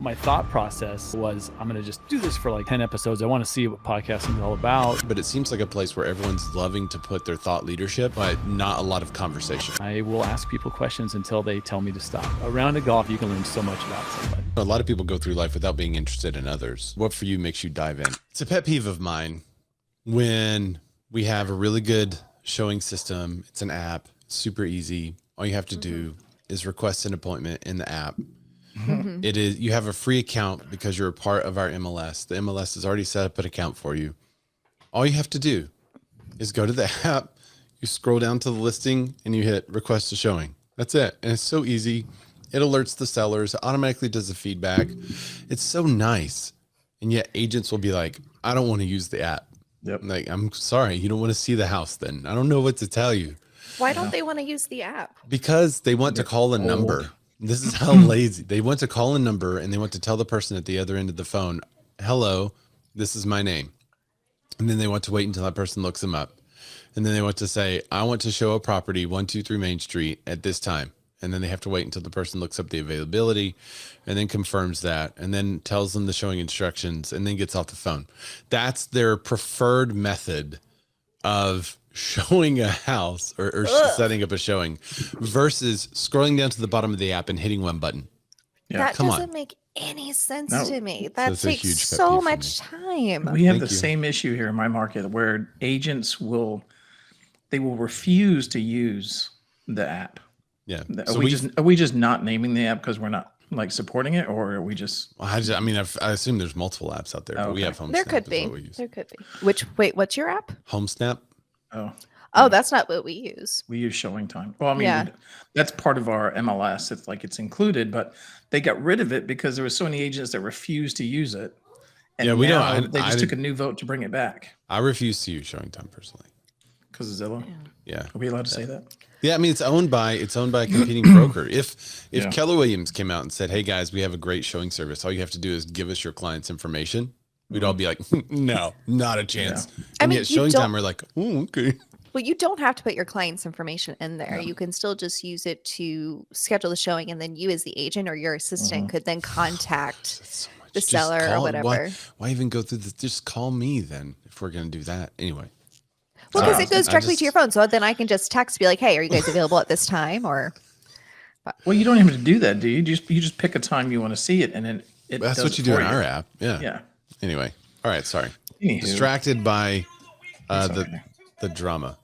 My thought process was, I'm going to just do this for like 10 episodes. I want to see what podcasting is all about. But it seems like a place where everyone's loving to put their thought leadership, but not a lot of conversation. I will ask people questions until they tell me to stop. A round of golf, you can learn so much about somebody. A lot of people go through life without being interested in others. What for you makes you dive in? It's a pet peeve of mine when we have a really good showing system. It's an app, super easy. All you have to do is request an appointment in the app. It is, you have a free account because you're a part of our MLS. The MLS has already set up an account for you. All you have to do is go to the app, you scroll down to the listing and you hit request a showing. That's it. And it's so easy. It alerts the sellers, it automatically does the feedback. It's so nice. And yet agents will be like, I don't want to use the app. Yep. Like, I'm sorry, you don't want to see the house then. I don't know what to tell you. Why don't they want to use the app? Because they want to call a number. This is how lazy. They want to call a number and they want to tell the person at the other end of the phone, hello, this is my name. And then they want to wait until that person looks them up. And then they want to say, I want to show a property 123 Main Street at this time. And then they have to wait until the person looks up the availability and then confirms that and then tells them the showing instructions and then gets off the phone. That's their preferred method of showing a house or setting up a showing versus scrolling down to the bottom of the app and hitting one button. Yeah. That come doesn't on. make any sense No. to me. That That's a takes huge pet so peeve for much time. We have Thank the you. same issue here in my market where agents will refuse to use the app. Yeah. Are we just not naming the app because we're not like supporting it, or are we just? Well, I assume there's multiple apps out there, but we Okay. have HomeSnap. There could is be. what we use. There could be. Wait, what's your app? HomeSnap. Oh, Oh, that's not what we use. we use showing time. Well, I mean, Yeah. that's part of our MLS. It's like it's included, but they got rid of it because there were so many agents that refused to use it. And Yeah, we don't- now they I just took a new vote to bring it back I refuse to use showing time personally. because of Zillow. Yeah. Are we allowed to say that? Yeah, I mean it's owned by a competing broker. If Yeah. Keller Williams came out and said, "Hey guys, we have a great showing service. All you have to do is give us your client's information," we'd all be like, "No, not a chance." I And mean, yet you showing don't- time, we're like, "Oh, okay." Well, you don't have to put your client's information in there. You can still just use it to schedule the showing, and then you, as the agent or your assistant, could then contact That's so much. the Just seller or call- whatever. Why even go through this? Just call me then if we're gonna do that anyway. Well, because Sorry, it goes I directly just- to your phone, so then I can just text, be like, "Hey, are you guys available at this time?" Or Well, you don't even have to do that, do you? You just pick a time you want to see it, and then it. That's does what it you do for in our app. Yeah. Yeah. Anyway, all right. Sorry. Anywho. Distracted by It's the okay. the drama.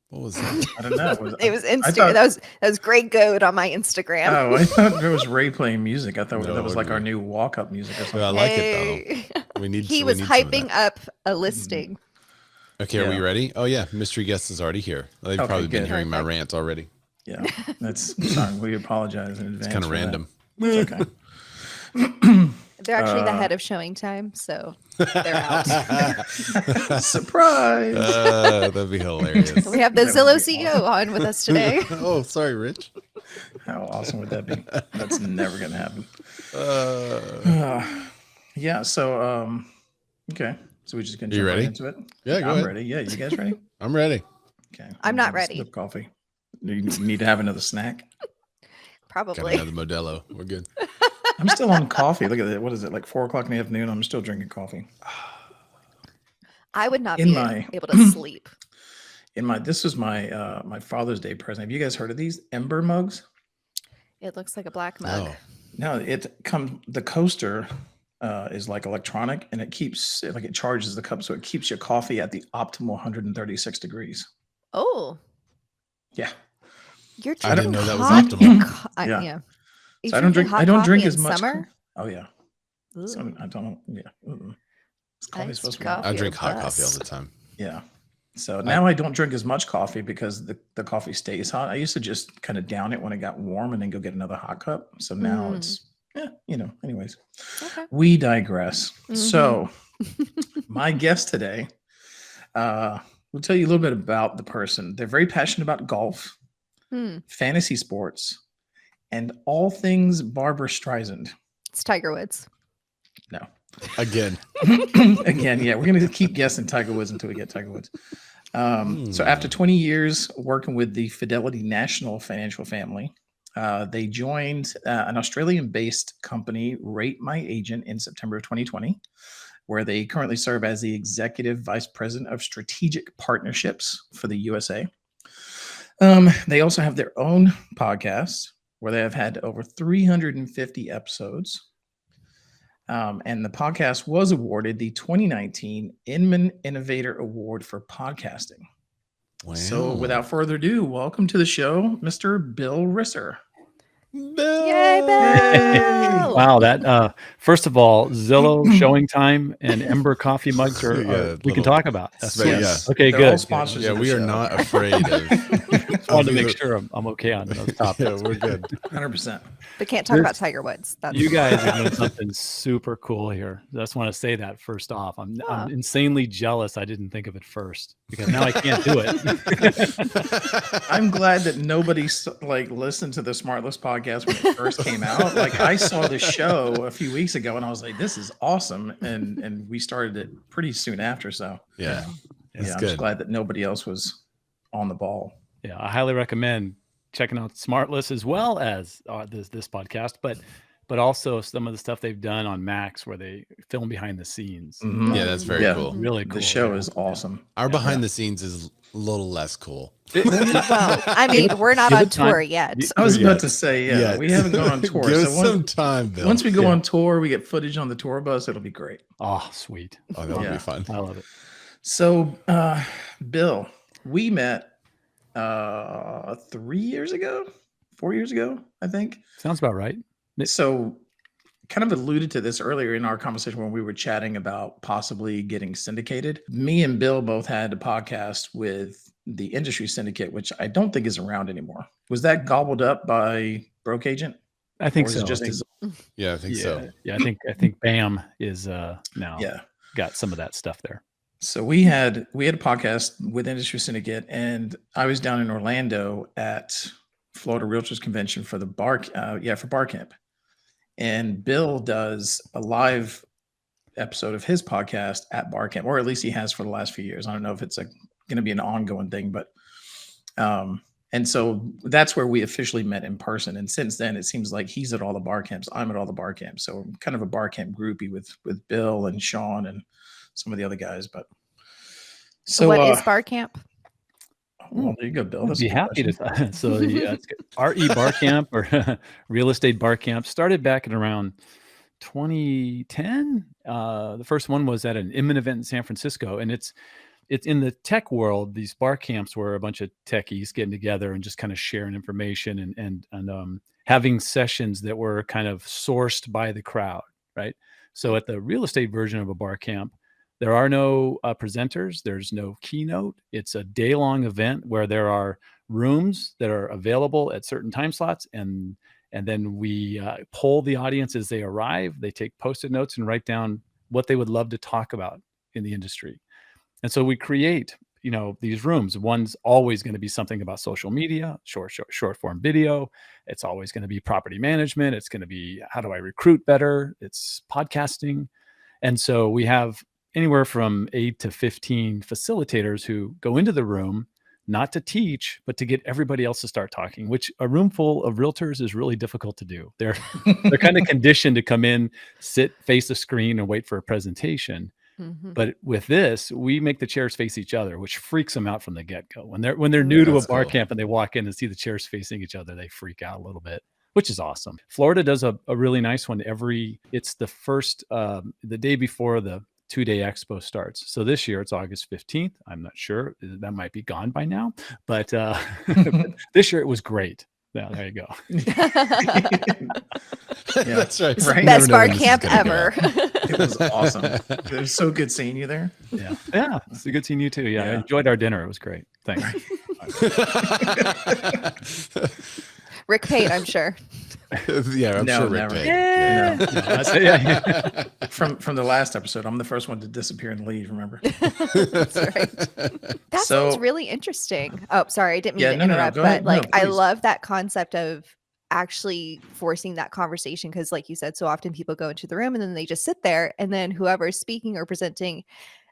What was that? I don't know. it was I Instagram. thought- That was great goat on my Instagram. Oh, I thought there was Ray playing music. I thought No, that was like our no. new walk-up music or something. Well, I like it Hey. though. We need. He we was need some of hyping that. up a listing. Okay, are we Yeah. ready? Oh yeah, mystery guest is already here. They've Okay, probably been good. hearing my Perfect. rant already. Yeah, that's sorry. We apologize in advance. It's kind of for that. random. It's okay. They're actually the head of showing time, so they're out. Surprise! That'd be hilarious. We have the That would Zillow be CEO on with us today. Oh, sorry, Rich. How awesome would that be? That's never gonna happen. Yeah. So, okay. So we just gonna You jump right ready? into it. Yeah, go I'm ahead. ready. Yeah, you guys ready? I'm ready. Okay. I'm not Have a ready. sip of coffee. You need to have another snack. Got Probably. another Modelo. We're good. I'm still on coffee. Look at that. What is it? Like 4:00 in the afternoon. I'm still drinking coffee. I would not In be my- able to sleep. This was my my Father's Day present. Have you guys heard of these Ember mugs? It looks like a black mug. Oh, No, it comes. The coaster is like electronic, and it charges the cup, so it keeps your coffee at the optimal 136 degrees. Oh, Yeah. you're I didn't drinking know that was hot optimal. Yeah. yeah. You So I don't drinking drink. I hot don't drink coffee as in much. Summer? Oh yeah. Ooh, So I don't. Yeah. This coffee's Iced supposed to be. coffee. I You're drink the hot coffee all best. the time. Yeah. So now I don't drink as much coffee because the coffee stays hot. I used to just kind of down it when it got warm and then go get another hot cup. So now it's anyways. Okay. We digress. So Mm-hmm. my guest today will tell you a little bit about the person. They're very passionate about golf, Hmm. fantasy sports, and all things Barbara Streisand. It's Tiger Woods. No. Again. Again, yeah, we're going to keep guessing Tiger Woods until we get Tiger Woods. So after 20 years working with the Fidelity National Financial Family, They joined an Australian-based company, Rate My Agent, in September of 2020, where they currently serve as the Executive Vice President of Strategic Partnerships for the USA. They also have their own podcast where they have had over 350 episodes. And the podcast was awarded the 2019 Inman Innovator Award for podcasting. Wow. So without further ado, welcome to the show, Mr. Bill Risser. Bill! Yay, Bill! Wow, that first of all, Zillow, Showing Time, and Ember coffee mugs are Yeah, we can little- talk about. That's But yeah. Yes. Okay, They're good. all sponsors Yeah, of the we are show. not afraid of. Just wanted to make sure I'm okay on those topics. Yeah, we're good. 100%. But can't talk This- about Tiger Woods. That's You guys are doing something super cool here. I just want to say that first off. I'm insanely jealous I didn't think of it first because now I can't do it. I'm glad that nobody listened to the Smartless podcast when it first came out. Like I saw the show a few weeks ago and I was like, this is awesome. And we started it pretty soon after. So Yeah, it's yeah, I'm good. just glad that nobody else was on the ball. Yeah, I highly recommend checking out Smartless as well as this podcast, but also some of the stuff they've done on Max where they film behind the scenes. Mhm. Yeah, that's very Yeah. cool. Really cool. The show yeah. is awesome. Our behind the scenes is a little less cool. well, I mean, we're not Give on it time. tour yet. I was Yeah. about to say, yeah, we haven't gone on tour. Give So us some time, Bill. once we go Yeah. on tour, we get footage on the tour bus. It'll be great. Oh, sweet. Oh, that would Yeah. be fun. I love it. So, Bill, we met 3 years ago, 4 years ago, I think. Sounds about right. So, kind of alluded to this earlier in our conversation when we were chatting about possibly getting syndicated. Me and Bill both had a podcast with the Industry Syndicate, which I don't think is around anymore. Was that gobbled up by Broke Agent? I think Or is so. it just I think- his- Yeah, I think so. Yeah, I think BAM is now yeah. got some of that stuff there. So we had a podcast with Industry Syndicate, and I was down in Orlando at Florida Realtors Convention for the for Bar Camp. And Bill does a live episode of his podcast at Bar Camp, or at least he has for the last few years. I don't know if it's going to be an ongoing thing, but and so that's where we officially met in person. And since then, it seems like he's at all the bar camps. I'm at all the bar camps. So I'm kind of a bar camp groupie with Bill and Sean and some of the other guys. But so What is Bar Camp? well, there you go, Bill. I'd That's be a good happy question. to. So it's RE Bar Camp or Real Estate Bar Camp started back in around 2010. The first one was at an Inman event in San Francisco, and it's in the tech world. These bar camps were a bunch of techies getting together and just kind of sharing information and having sessions that were kind of sourced by the crowd, right? So at the real estate version of a bar camp, there are no presenters. There's no keynote. It's a day-long event where there are rooms that are available at certain time slots, and then we poll the audience as they arrive. They take Post-it notes and write down what they would love to talk about in the industry. And so we create, these rooms. One's always going to be something about social media, short form video. It's always going to be property management. It's going to be how do I recruit better? It's podcasting. And so we have anywhere from 8 to 15 facilitators who go into the room, not to teach, but to get everybody else to start talking, which a room full of realtors is really difficult to do. They're kind of conditioned to come in, sit, face the screen and wait for a presentation. Mhm. But with this, we make the chairs face each other, which freaks them out from the get-go. When they're new to a That's bar cool. camp and they walk in and see the chairs facing each other, they freak out a little bit, which is awesome. Florida does a really nice one it's the first, the day before the 2-day expo starts. So this year it's August 15th. I'm not sure, that might be gone by now, but but this year it was great. Yeah, there you go. That's right. It's the You Best never know bar when this is camp gonna go. ever. It was awesome. It was so good seeing you there. Yeah, it's a good seeing you too. Yeah, I Yeah. enjoyed our dinner. It was great. Thanks. Rick paid, I'm sure. Yeah, I'm No, sure Rick never. paid. Yeah. No. No, that's it, yeah. From the last episode, I'm the first one to disappear and leave, remember? That's right. That So- sounds really interesting. Oh, sorry, I didn't mean Yeah, to no, no, no, interrupt, go but ahead. No, like I please. love that concept of actually forcing that conversation because, like you said, so often people go into the room and then they just sit there, and then whoever is speaking or presenting,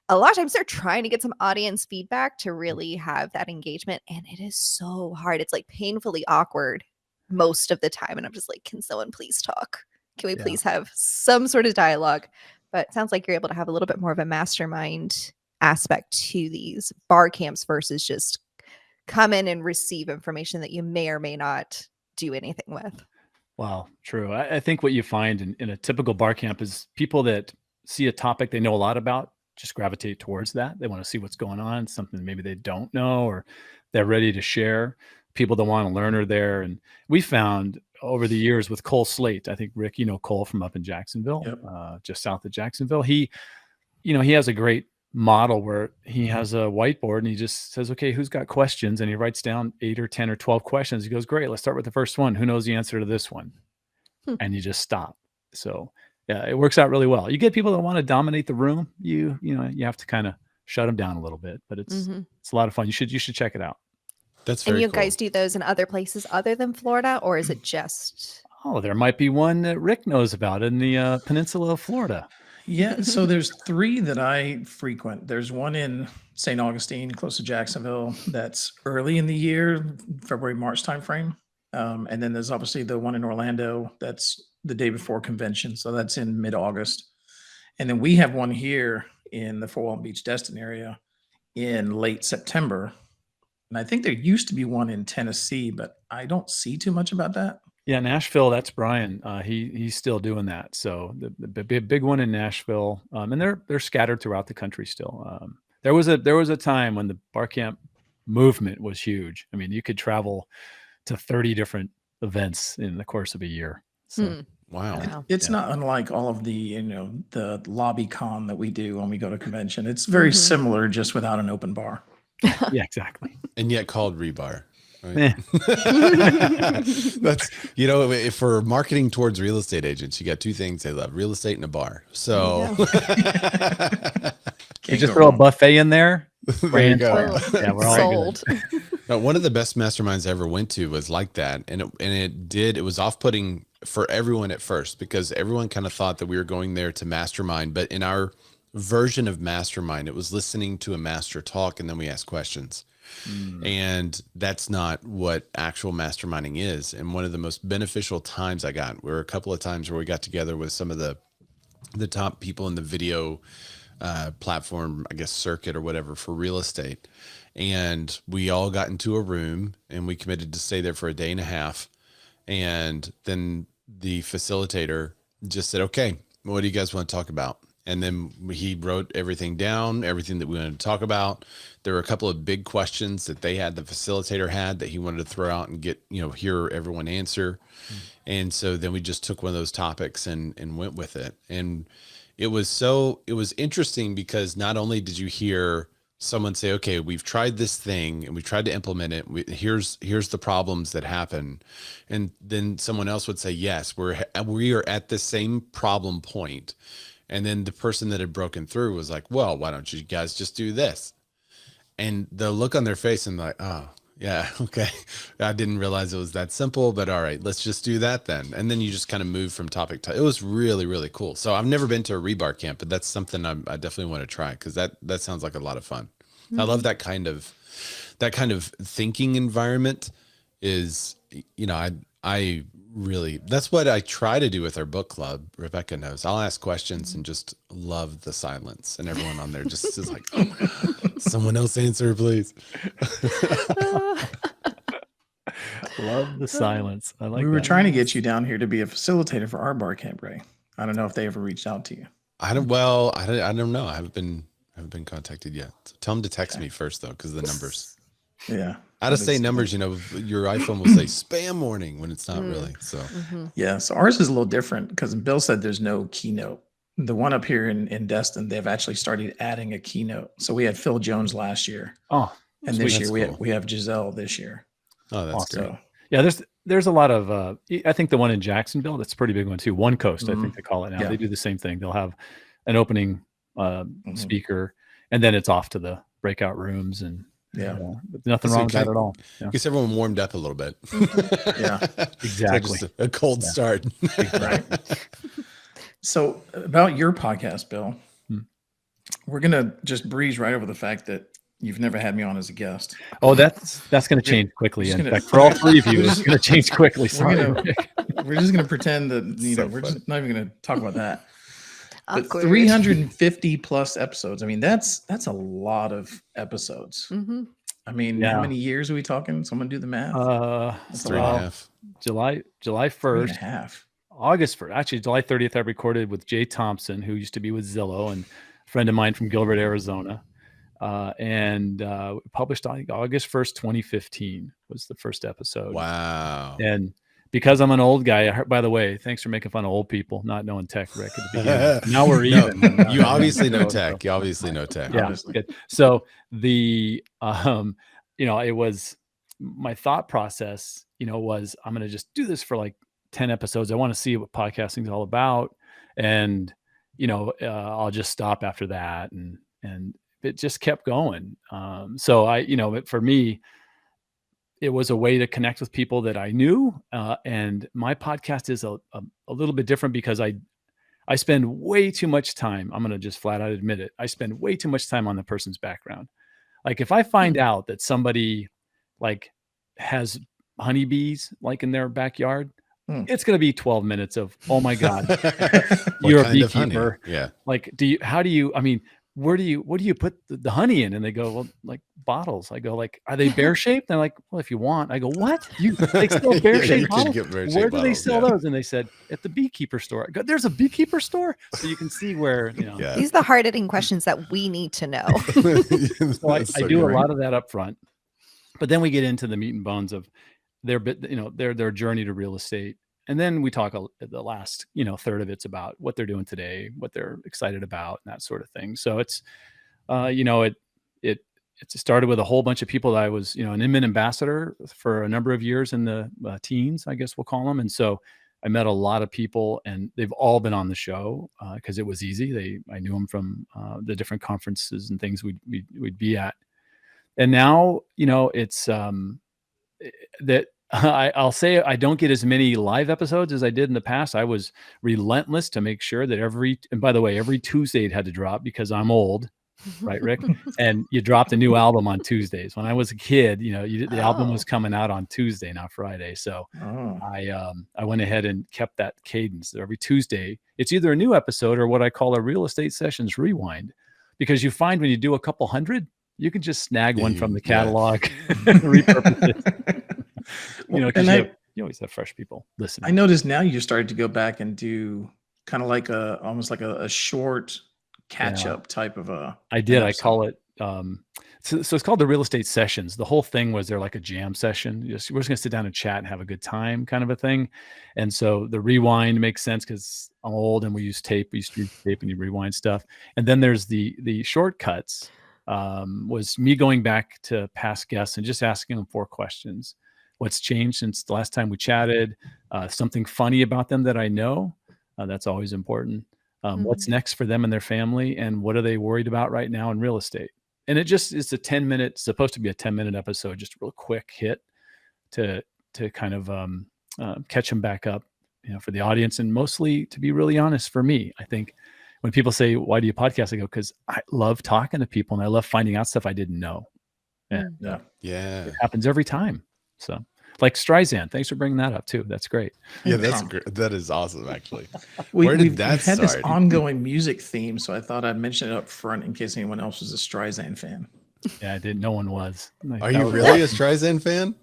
a lot of times they're trying to get some audience feedback to really have that engagement, and it is so hard. It's like painfully awkward most of the time. And I'm just like, can someone please talk? Can we Yeah. please have some sort of dialogue? But it sounds like you're able to have a little bit more of a mastermind aspect to these bar camps versus just come in and receive information that you may or may not do anything with. Wow, true. I think what you find in a typical bar camp is people that see a topic they know a lot about just gravitate towards that. They want to see what's going on, something maybe they don't know, or they're ready to share. People that want to learn are there. And we found over the years with Cole Slate, I think, Rick, you know Cole from up in Jacksonville, Yep. just south of Jacksonville. He has a great model where he has a whiteboard and he just says, okay, who's got questions? And he writes down 8 or 10 or 12 questions. He goes, great, let's start with the first one. Who knows the answer to this one? And you just stop. So yeah, it works out really well. You get people that want to dominate the room. You have to kind of shut them down a little bit, but it's a lot of fun. You should check it out. That's very And you cool. guys do those in other places other than Florida, or is it just? Oh, there might be one that Rick knows about in the peninsula of Florida. Yeah, so there's 3 that I frequent. There's one in St. Augustine, close to Jacksonville. That's early in the year, February, March timeframe. And then there's obviously the one in Orlando. That's the day before convention. So that's in mid-August. And then we have one here in the Fort Walton Beach-Destin area in late September. And I think there used to be one in Tennessee, but I don't see too much about that. Yeah, Nashville. That's Brian. He's still doing that. So the big one in Nashville, and they're scattered throughout the country still. There was a time when the bar camp movement was huge. I mean, you could travel to 30 different events in the course of a year. So Wow. Wow. It's not unlike all of the, the lobby con that we do when we go to convention. It's very similar, just without an open bar. yeah, exactly. And yet called rebar. Eh. That's, if for marketing towards real estate agents, you got 2 things they love: real estate and a bar. So You Can't just go throw a wrong. buffet in there. there you go. Yeah, we're all good. Sold. No, one of the best masterminds I ever went to was like that. And it was off-putting for everyone at first, because everyone kind of thought that we were going there to mastermind. But in our version of mastermind, it was listening to a master talk and then we ask questions. And that's not what actual masterminding is. And one of the most beneficial times I got were a couple of times where we got together with some of the top people in the video platform, I guess, circuit or whatever for real estate. And we all got into a room and we committed to stay there for a day and a half. And then the facilitator just said, okay, what do you guys want to talk about? And then he wrote everything down, everything that we wanted to talk about. There were a couple of big questions that the facilitator had that he wanted to throw out and get, hear everyone answer. And so then we just took one of those topics and went with it. And it was interesting because not only did you hear someone say, okay, we've tried this thing and we tried to implement it. Here's the problems that happen. And then someone else would say, yes, we are at the same problem point. And then the person that had broken through was like, well, why don't you guys just do this? And the look on their face and like, oh, yeah, okay. I didn't realize it was that simple, but all right, let's just do that then. And then you just kind of move from topic to, it was really, really cool. So I've never been to a rebar camp, but that's something I definitely want to try, because that sounds like a lot of fun. I love that kind of thinking environment. Is, I really, that's what I try to do with our book club. Rebecca knows I'll ask questions and just love the silence, and everyone on there just is like, oh my God, someone else answer, please. Love the silence. I like We were that. trying to get you down here to be a facilitator for our bar camp, Ray. I don't know if they ever reached out to you. I don't know. I haven't been contacted yet. So tell them to text me first, though, because the numbers. Yeah. Out of state numbers, your iPhone will say spam warning when it's not really. So Yeah. So ours is a little different because Bill said there's no keynote. The one up here in Destin, they've actually started adding a keynote. So we had Phil Jones last year, Oh, and sweet. this year That's cool. we have Giselle this year. oh, that's Awesome. great. So Yeah, there's a lot of I think the one in Jacksonville, that's a pretty big one too. One Coast, I think they call it now. Yeah. They do the same thing. They'll have an opening speaker, and then it's off to the breakout rooms, and Yeah. nothing So wrong with that at all. Yeah. Gets everyone warmed up a little bit. yeah. Exactly. Just a cold start. Right. So about your podcast, Bill, we're gonna just breeze right over the fact that You've never had me on as a guest. Oh, that's going to change quickly. just In gonna- fact, for all three of you, we're it's just- going to change quickly. Sorry. We're just gonna pretend that So we're funny. just not even gonna talk about that. But Awkward. 350 plus episodes. I mean, that's a lot of episodes. Mhm. I mean, Yeah. how many years are we talking? Someone do the math. That's a 3.5. lot. July 1st, 3.5. August 1st, actually July 30th, I recorded with Jay Thompson, who used to be with Zillow and a friend of mine from Gilbert, Arizona. And published on August 1st, 2015 was the first episode. Wow. And because I'm an old guy, I heard, by the way, thanks for making fun of old people, not knowing tech, Rick, at the beginning. Now we're No, even. you obviously know tech. You obviously know tech. Yeah. Obviously. Good. So the, it was my thought process, was I'm going to just do this for like 10 episodes. I want to see what podcasting is all about. And, I'll just stop after that. And it just kept going. So for me, it was a way to connect with people that I knew. And my podcast is a little bit different because I spend way too much time. I'm going to just flat out admit it. I spend way too much time on the person's background. Like if I find out that somebody like has honeybees like in their backyard, it's going to be 12 minutes of, oh my God, you're a beekeeper. Yeah. Like, what do you put the honey in? And they go, well, like bottles. I go, like, are they bear shaped? They're like, well, if you want. I go, what? They sell bear shaped You can bottles? get bear-shaped Where do they bottles, sell yeah. those? And they said, at the beekeeper store. I go, there's a beekeeper store? So you can see where, Yeah. These are the hard-hitting questions that we need to know. So I So do you're a right. lot of that up front, but then we get into the meat and bones of their journey to real estate. And then we talk the last, third of it's about what they're doing today, what they're excited about, and that sort of thing. So it's, it started with a whole bunch of people that I was, an Inman ambassador for a number of years in the teens, I guess we'll call them. And so I met a lot of people, and they've all been on the show because it was easy. I knew them from the different conferences and things we'd be at. And now, it's that I'll say I don't get as many live episodes as I did in the past. I was relentless to make sure that and by the way, every Tuesday it had to drop because I'm old, right, Rick? And you dropped a new album on Tuesdays. When I was a kid, the album was coming out on Tuesday, not Friday. So I went ahead and kept that cadence. Every Tuesday, it's either a new episode or what I call a real estate sessions rewind, because you find when you do a couple hundred, you can just snag one from the catalog and repurpose it. Because you always have fresh people listening. I noticed now you started to go back and do kind of like almost like a short catch up type of a. I did. I call it. So it's called the real estate sessions. The whole thing was they're like a jam session. We're just going to sit down and chat and have a good time, kind of a thing. And so the rewind makes sense because I'm old and we use tape. We used to use tape and you rewind stuff. And then there's the shortcuts. Was me going back to past guests and just asking them 4 questions. What's changed since the last time we chatted? Something funny about them that I know. That's always important. What's next for them and their family, and what are they worried about right now in real estate? And it's a 10-minute, supposed to be a 10-minute episode, just a real quick hit to kind of catch them back up, for the audience, and mostly, to be really honest, for me. I think when people say, "Why do you podcast?" I go, "Because I love talking to people and I love finding out stuff I didn't know." And Yeah. it happens every time. So, like Streisand, thanks for bringing that up too. That's great. Yeah, that's great. That is awesome, actually. We've that had this start? ongoing music theme, so I thought I'd mention it up front in case anyone else was a Streisand fan. Yeah, I didn't. No one was. Are you really a Streisand fan?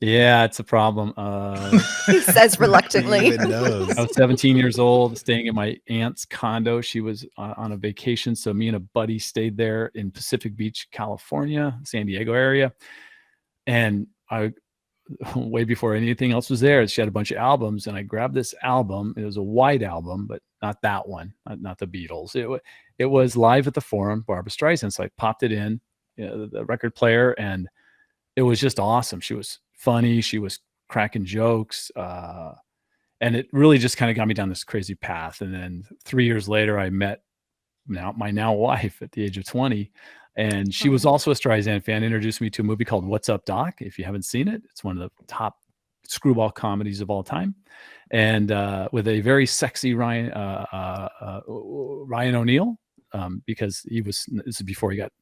Yeah, it's a problem. He says reluctantly. Who even knows? I was 17 years old, staying at my aunt's condo. She was on a vacation, so me and a buddy stayed there in Pacific Beach, California, San Diego area. And I, way before anything else was there, she had a bunch of albums, and I grabbed this album. It was a white album, but not that one, not the Beatles. It was Live at the Forum, Barbara Streisand. So I popped it in the record player, and it was just awesome. She was funny. She was cracking jokes. And it really just kind of got me down this crazy path. And then 3 years later, I met my now wife at the age of 20. And she was also a Streisand fan, introduced me to a movie called What's Up, Doc? If you haven't seen it, it's one of the top screwball comedies of all time. And with a very sexy Ryan O'Neal, because this is before he got,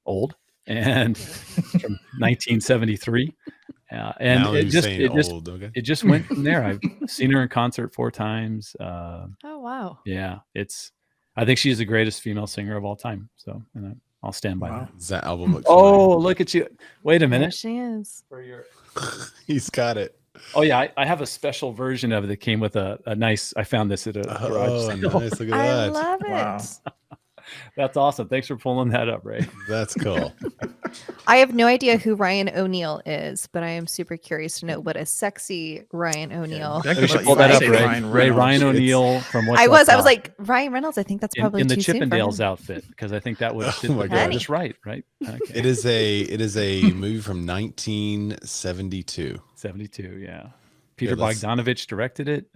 old. and from 1973. And Now it you're just saying it just old. Okay. it just went from there. I've seen her in concert 4 times. Oh, wow. Yeah, I think she's the greatest female singer of all time. So, and I'll stand by Wow. that. Does that album look Oh, look at you! Wait a There minute. she is. For your He's got it. Oh yeah, I have a special version of it that came with a nice. I found this at a garage Oh, sale. nice. Look at I that. love it. Wow. That's awesome. Thanks for pulling that up, Ray. That's cool. I have no idea who Ryan O'Neal is, but I am super curious to know what a sexy Ryan O'Neal. Becca We should thought pull you were that up, gonna say Ray. Reynolds. Ryan It's- O'Neal from What's I Up was Doc. like Ryan Reynolds. I think that's probably in the too soon for Chippendales him. outfit, because I think that would Oh fit my the God. just right. Okay. It is a movie from 1972. 72, yeah. Peter let's- Bogdanovich directed it.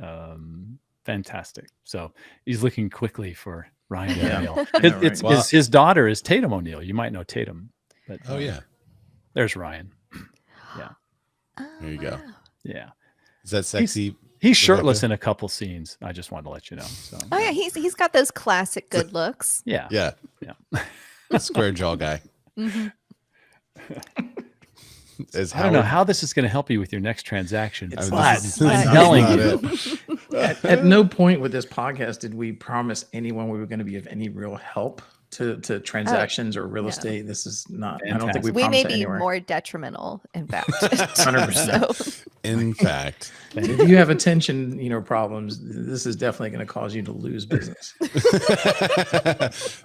Fantastic. So he's looking quickly for Ryan Yeah. O'Neal. I know, It's right? his daughter is Tatum O'Neal. You might know Tatum, but Oh yeah. there's Ryan. Oh, There you go. wow. Yeah, Is that sexy? he's shirtless Rebecca? in a couple scenes. I just wanted to let you know. So Oh yeah, he's got those classic good looks. yeah, Yeah. yeah. Square jaw guy. Mhm. Is I don't know Howard- how this is going to help you with your next transaction, It's I mean, but this is I'm not telling you, it. At no point with this podcast did we promise anyone we were going to be of any real help to transactions or real no. estate. This is not. I don't think we Fantastic. We may promised be anywhere. more detrimental, in fact. 100%. So, In fact, If you have attention, problems, this is definitely going to cause you to lose business.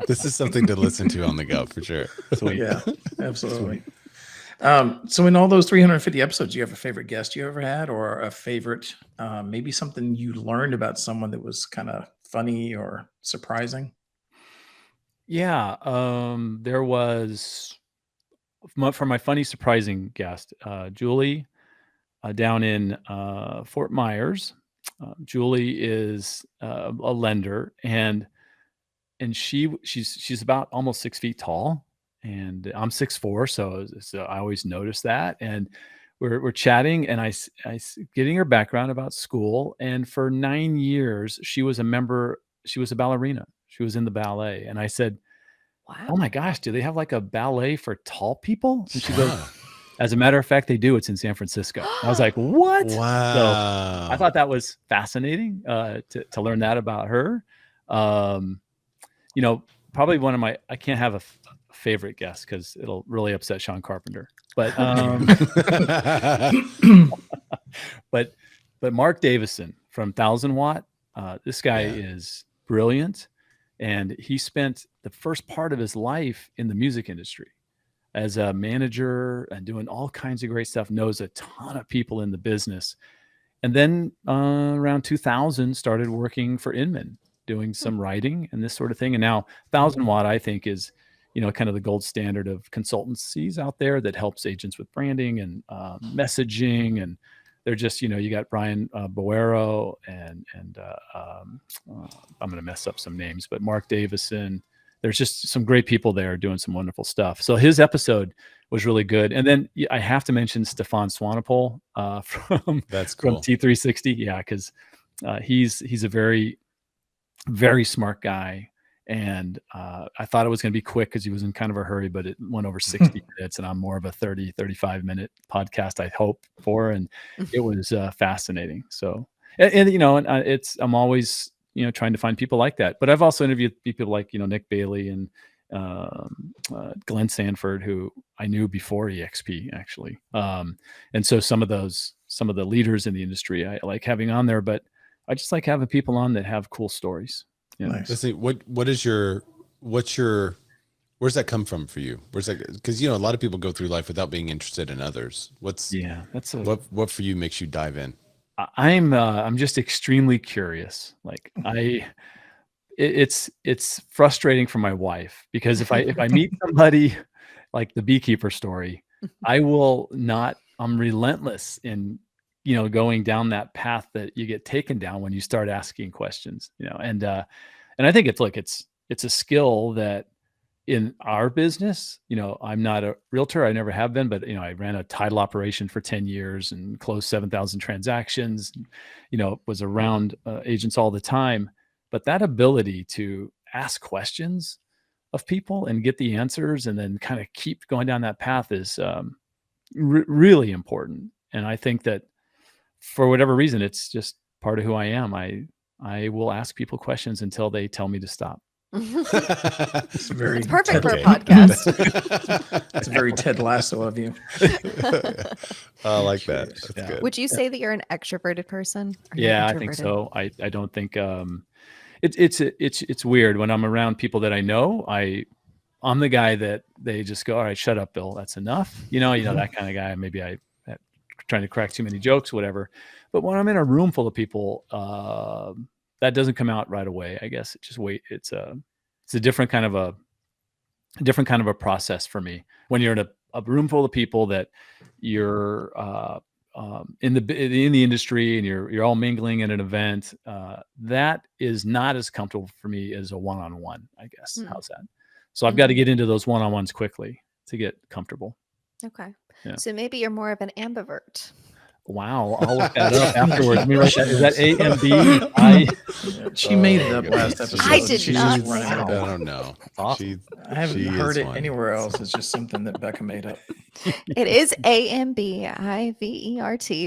this is something to listen to on the go for sure. sweet. Yeah, absolutely. So in all those 350 episodes, do you have a favorite guest you ever had, or a favorite, maybe something you learned about someone that was kind of funny or surprising? Yeah, there was for my funny surprising guest, Julie, down in Fort Myers. Julie is a lender, and she's about almost 6 feet tall, and I'm 6'4", so I always notice that. And we're chatting, and I getting her background about school, and for 9 years she was a ballerina. She was in the ballet, and I said, wow. "Oh my gosh, do they have like a ballet for tall people?" And she goes, Wow. "As a matter of fact, they do. It's in San Francisco." I was like, "What?" Wow. I thought that was fascinating to learn that about her. Probably one of my, I can't have a favorite guest because it'll really upset Sean Carpenter. But but Mark Davison from 1000 Watt, this guy is brilliant, and he spent the first part of his life in the music industry as a manager and doing all kinds of great stuff, knows a ton of people in the business. And then around 2000 started working for Inman, doing some writing and this sort of thing. And now 1000 Watt, I think, is, kind of the gold standard of consultancies out there that helps agents with branding and messaging. And they're just, you got Brian Boero and I'm going to mess up some names, but Mark Davison. There's just some great people there doing some wonderful stuff. So his episode was really good. And then I have to mention Stefan Swanepoel That's from cool. T360. Yeah, because he's a very, very smart guy. And I thought it was going to be quick because he was in kind of a hurry, but it went over 60 minutes, and I'm more of a 30, 35-minute podcast, I hope for. And it was fascinating. So, I'm always, trying to find people like that. But I've also interviewed people like, Nick Bailey and Glenn Sanford, who I knew before EXP actually. And so some of the leaders in the industry I like having on there, but I just like having people on that have cool stories. Nice. Let's see. Where's that come from for you? Where's that? Because a lot of people go through life without being interested in others. That's What for you makes you dive in? I'm just extremely curious. Like it's frustrating for my wife, because if I meet somebody like the beekeeper story, I'm relentless in, going down that path that you get taken down when you start asking questions, and I think it's a skill that in our business, I'm not a realtor. I never have been, but, I ran a title operation for 10 years and closed 7,000 transactions, was around agents all the time. But that ability to ask questions of people and get the answers and then kind of keep going down that path is really important. And I think that for whatever reason, it's just part of who I am. I will ask people questions until they tell me to stop. It's very It's perfect for a Okay. podcast. It's very Ted Lasso of you. I like that. Jeez. That's Yeah. good. Would you say that you're an extroverted person? Or you're Yeah, I think introverted? so. I don't think it's weird when I'm around people that I know. I'm the guy that they just go, all right, shut up, Bill. That's enough. That kind of guy. Maybe I trying to crack too many jokes, whatever. But when I'm in a room full of people, that doesn't come out right away. I guess it's a different kind of a process for me. When you're in a room full of people that you're in the industry and you're all mingling at an event, that is not as comfortable for me as a one-on-one, I guess. Hmm. How's that? So I've got to get into those one-on-ones quickly to get comfortable. Okay. Yeah. So maybe you're more of an ambivert. Wow, I'll look that up afterwards. Let me write that. Is that AMBI? Yeah, she made it up goodness. last episode. I did She's not just running I it up. don't know. Awesome. I haven't She heard is it one. anywhere else. It's just something that Becca made up. It is AMBIVERT.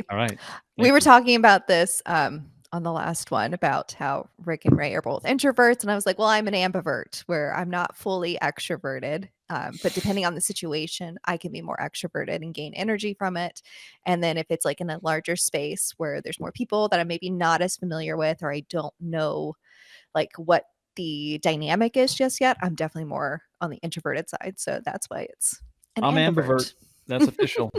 All right. We Thank were you. talking about this on the last one about how Rick and Ray are both introverts. And I was like, well, I'm an ambivert where I'm not fully extroverted. But depending on the situation, I can be more extroverted and gain energy from it. And then if it's like in a larger space where there's more people that I'm maybe not as familiar with, or I don't know like what the dynamic is just yet, I'm definitely more on the introverted side. So that's why it's an I'm ambivert. ambivert. That's official.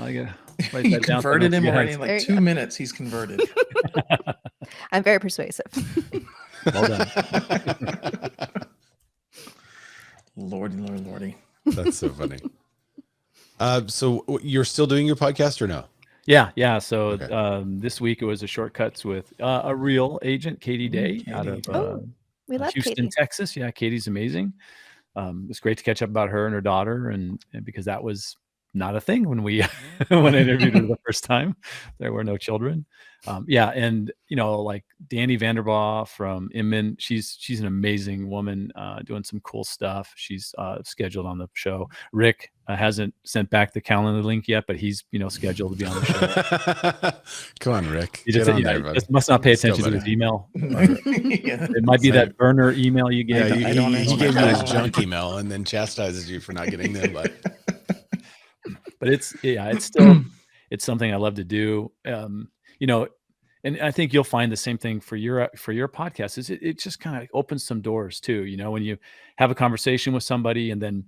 I gotta write You that down. so I converted don't him forget. already in There like you 2 go. minutes. He's converted. I'm very persuasive. Well done. Lordy. That's so funny. So you're still doing your podcast or no? Yeah. So Okay. this week it was a shortcuts with a real agent, Katie Day, out of Katie. Oh, we love Houston, Katie. Texas. Yeah, Katie's amazing. It's great to catch up about her and her daughter, and because that was not a thing when we when I interviewed her the first time. There were no children. Yeah, and like Danny Vanderbaugh from Inman, she's an amazing woman doing some cool stuff. She's scheduled on the show. Rick hasn't sent back the calendar link yet, but he's scheduled to be on the show. Come on, Rick. He just, Get on yeah, there, he bud. just must not pay Let's go, attention to his buddy. email. Yeah. It might be Same. that burner email you Yeah, gave. he I don't he answer gave you my his calls. junk email and then chastises you for not getting the invite. But it's still it's something I love to do. And I think you'll find the same thing for your podcast. Is it just kind of opens some doors too. When you have a conversation with somebody and then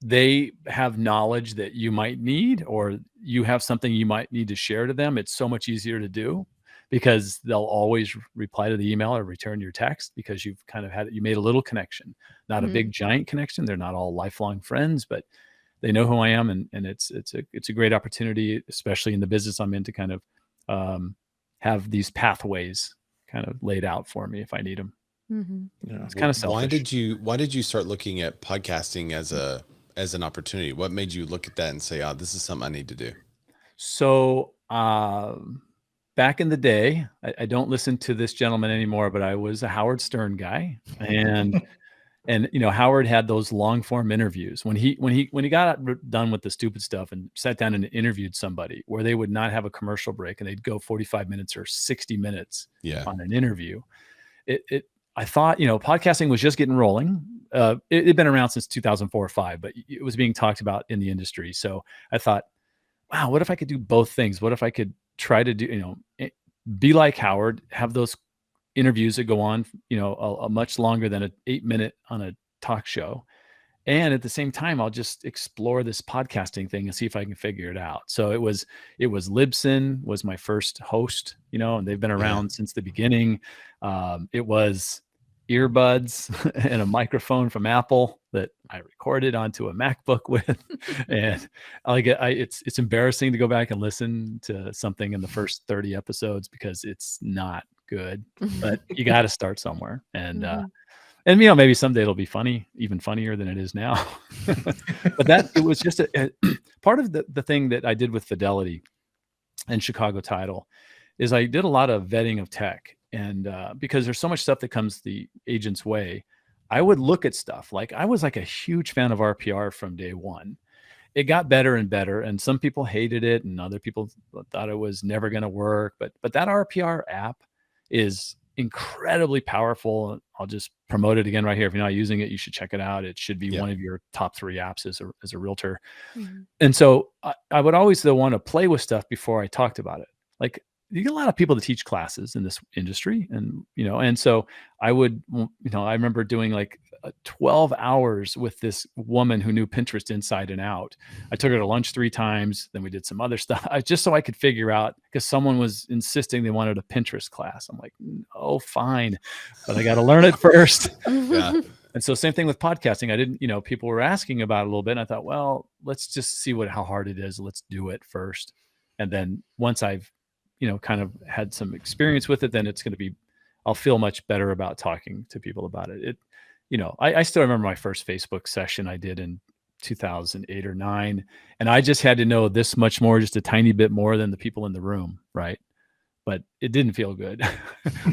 they have knowledge that you might need, or you have something you might need to share to them, it's so much easier to do because they'll always reply to the email or return your text because you've kind of you made a little connection, not a big giant connection. They're not all lifelong friends, but they know who I am, and it's a great opportunity, especially in the business I'm in, to kind of have these pathways kind of laid out for me if I need them. Yeah. It's kind of selfish. Why did you start looking at podcasting as an opportunity? What made you look at that and say, "Oh, this is something I need to do"? So back in the day, I don't listen to this gentleman anymore, but I was a Howard Stern guy, and Howard had those long form interviews when he got done with the stupid stuff and sat down and interviewed somebody where they would not have a commercial break and they'd go 45 minutes or 60 minutes on an interview. I thought, podcasting was just getting rolling. It had been around since 2004 or 5, but it was being talked about in the industry. So I thought, wow, what if I could do both things? What if I could try to do, be like Howard, have those interviews that go on, a much longer than an 8-minute on a talk show. And at the same time, I'll just explore this podcasting thing and see if I can figure it out. So it was Libsyn was my first host, and they've been around since the beginning. It was earbuds and a microphone from Apple that I recorded onto a MacBook with. And it's embarrassing to go back and listen to something in the first 30 episodes because it's not good, but you got to start somewhere. And maybe someday it'll be funny, even funnier than it is now. But it was just a part of the thing that I did with Fidelity and Chicago Title is I did a lot of vetting of tech. And because there's so much stuff that comes the agent's way, I would look at stuff. Like I was like a huge fan of RPR from day one. It got better and better, and some people hated it and other people thought it was never going to work. But that RPR app is incredibly powerful. I'll just promote it again right here. If you're not using it, you should check it out. It should be one of your top 3 apps as a realtor. Mm-hmm. And so I would always though want to play with stuff before I talked about it. Like you get a lot of people that teach classes in this industry, and and so I would, I remember doing like 12 hours with this woman who knew Pinterest inside and out. I took her to lunch 3 times. Then we did some other stuff just so I could figure out, because someone was insisting they wanted a Pinterest class. I'm like, oh, fine, but I got to learn it first. Yeah. And so same thing with podcasting. I didn't, people were asking about it a little bit. And I thought, well, let's just see how hard it is. Let's do it first. And then once I've, kind of had some experience with it, then it's going to be, I'll feel much better about talking to people about it. I still remember my first Facebook session I did in 2008 or 9, and I just had to know this much more, just a tiny bit more than the people in the room. Right. But it didn't feel good.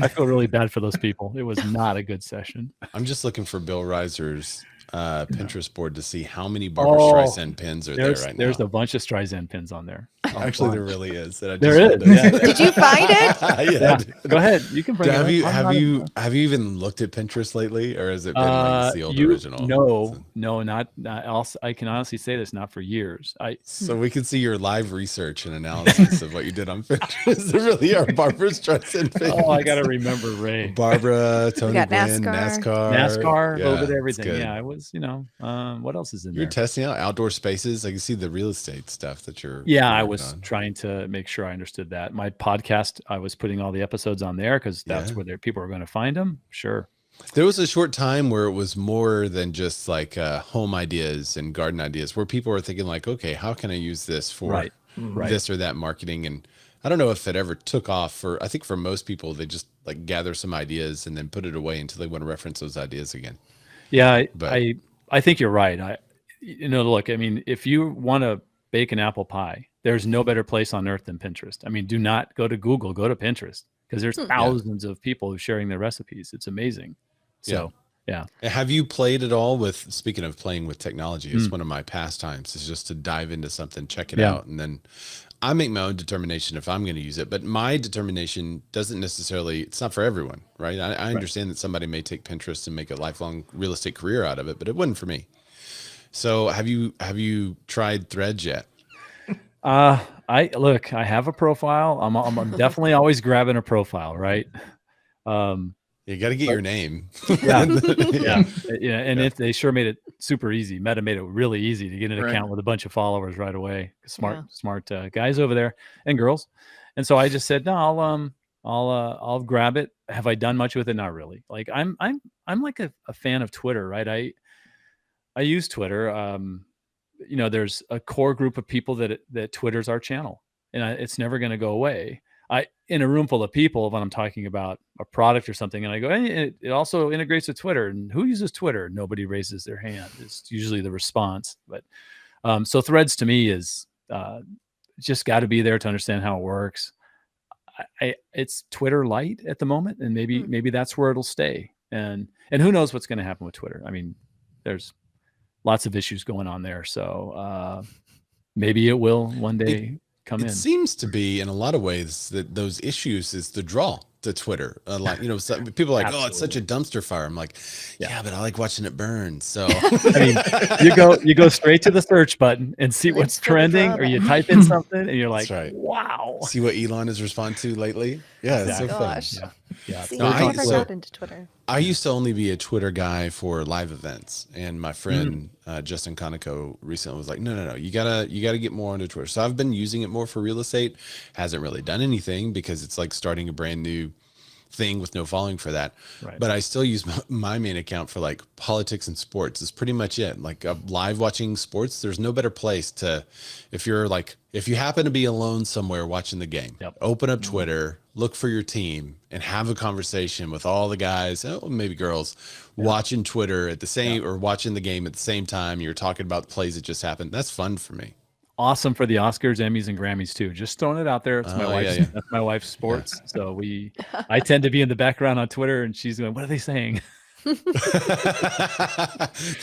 I feel really bad for those people. It was not a good session. I'm just looking for Bill Risser's Pinterest board to see how many Barbara Streisand pins are there right now. There's a bunch of Streisand pins on there. Actually, there really is. There is. Yeah. Did you find it? Yeah. Go ahead. You can bring it up. Have you even looked at Pinterest lately, or has it been like the old original? No, not. I can honestly say this, not for years. So we can see your live research and analysis of what you did on Pinterest. There really are Barbara Streisand pins. Oh, I got to remember Ray. Barbara, Tony Gwynn, NASCAR, a little bit of everything. Good. Yeah, I was. What else is in there? You're testing out outdoor spaces. I can see the real estate stuff that you're. Yeah, I was trying to make sure I understood that. My podcast, I was putting all the episodes on there because that's where people are going to find them. Sure. There was a short time where it was more than just like home ideas and garden ideas, where people were thinking like, okay, how can I use this for this or that marketing? And I don't know if it ever took off. I think for most people, they just like gather some ideas and then put it away until they want to reference those ideas again. Yeah, I think you're right. Look, I mean, if you want to bake an apple pie, there's no better place on earth than Pinterest. I mean, do not go to Google, go to Pinterest, because there's thousands of people who are sharing their recipes. It's amazing. So, yeah. Have you played at all with, speaking of playing with technology, it's one of my pastimes is just to dive into something, check it out. And then I make my own determination if I'm going to use it, but my determination doesn't necessarily, it's not for everyone, right? I understand that somebody may take Pinterest and make a lifelong real estate career out of it, but it wouldn't for me. So have you tried Threads yet? I have a profile. I'm definitely always grabbing a profile, right? You got to get your name. Yeah. And they sure made it super easy. Meta made it really easy to get an account with a bunch of followers right away. Smart guys over there and girls. And so I just said, no, I'll grab it. Have I done much with it? Not really. Like I'm like a fan of Twitter, right? I use Twitter. There's a core group of people that Twitter's our channel, and it's never going to go away. In a room full of people, when I'm talking about a product or something, and I go, hey, it also integrates with Twitter. And who uses Twitter? Nobody raises their hand. It's usually the response. But so Threads to me is just got to be there to understand how it works. It's Twitter light at the moment, and maybe that's where it'll stay. And who knows what's going to happen with Twitter? I mean, there's lots of issues going on there. So maybe it will one day come in. It seems to be in a lot of ways that those issues is the draw to Twitter. Some people are like, oh, it's such a dumpster fire. I'm like, yeah, but I like watching it burn. So I mean, you go straight to the search button and see what's trending, or you type in something and you're like, wow. See what Elon has responded to lately. Yeah, it's so fun. Yeah. See, I never got into Twitter. I used to only be a Twitter guy for live events, and my friend Justin Conoco recently was like, no, you gotta get more onto Twitter. So I've been using it more for real estate. Hasn't really done anything because it's like starting a brand new thing with no following for that. Right. But I still use my main account for like politics and sports. It's pretty much it. Like live watching sports, there's no better place to, if you happen to be alone somewhere watching the game, open up Twitter, look for your team, and have a conversation with all the guys, maybe girls, watching Twitter at the same, or watching the game at the same time. You're talking about the plays that just happened. That's fun for me. Awesome for the Oscars, Emmys, and Grammys too. Just throwing it out there. It's my wife's. That's my wife's sports. So I tend to be in the background on Twitter, and she's going, "What are they saying?"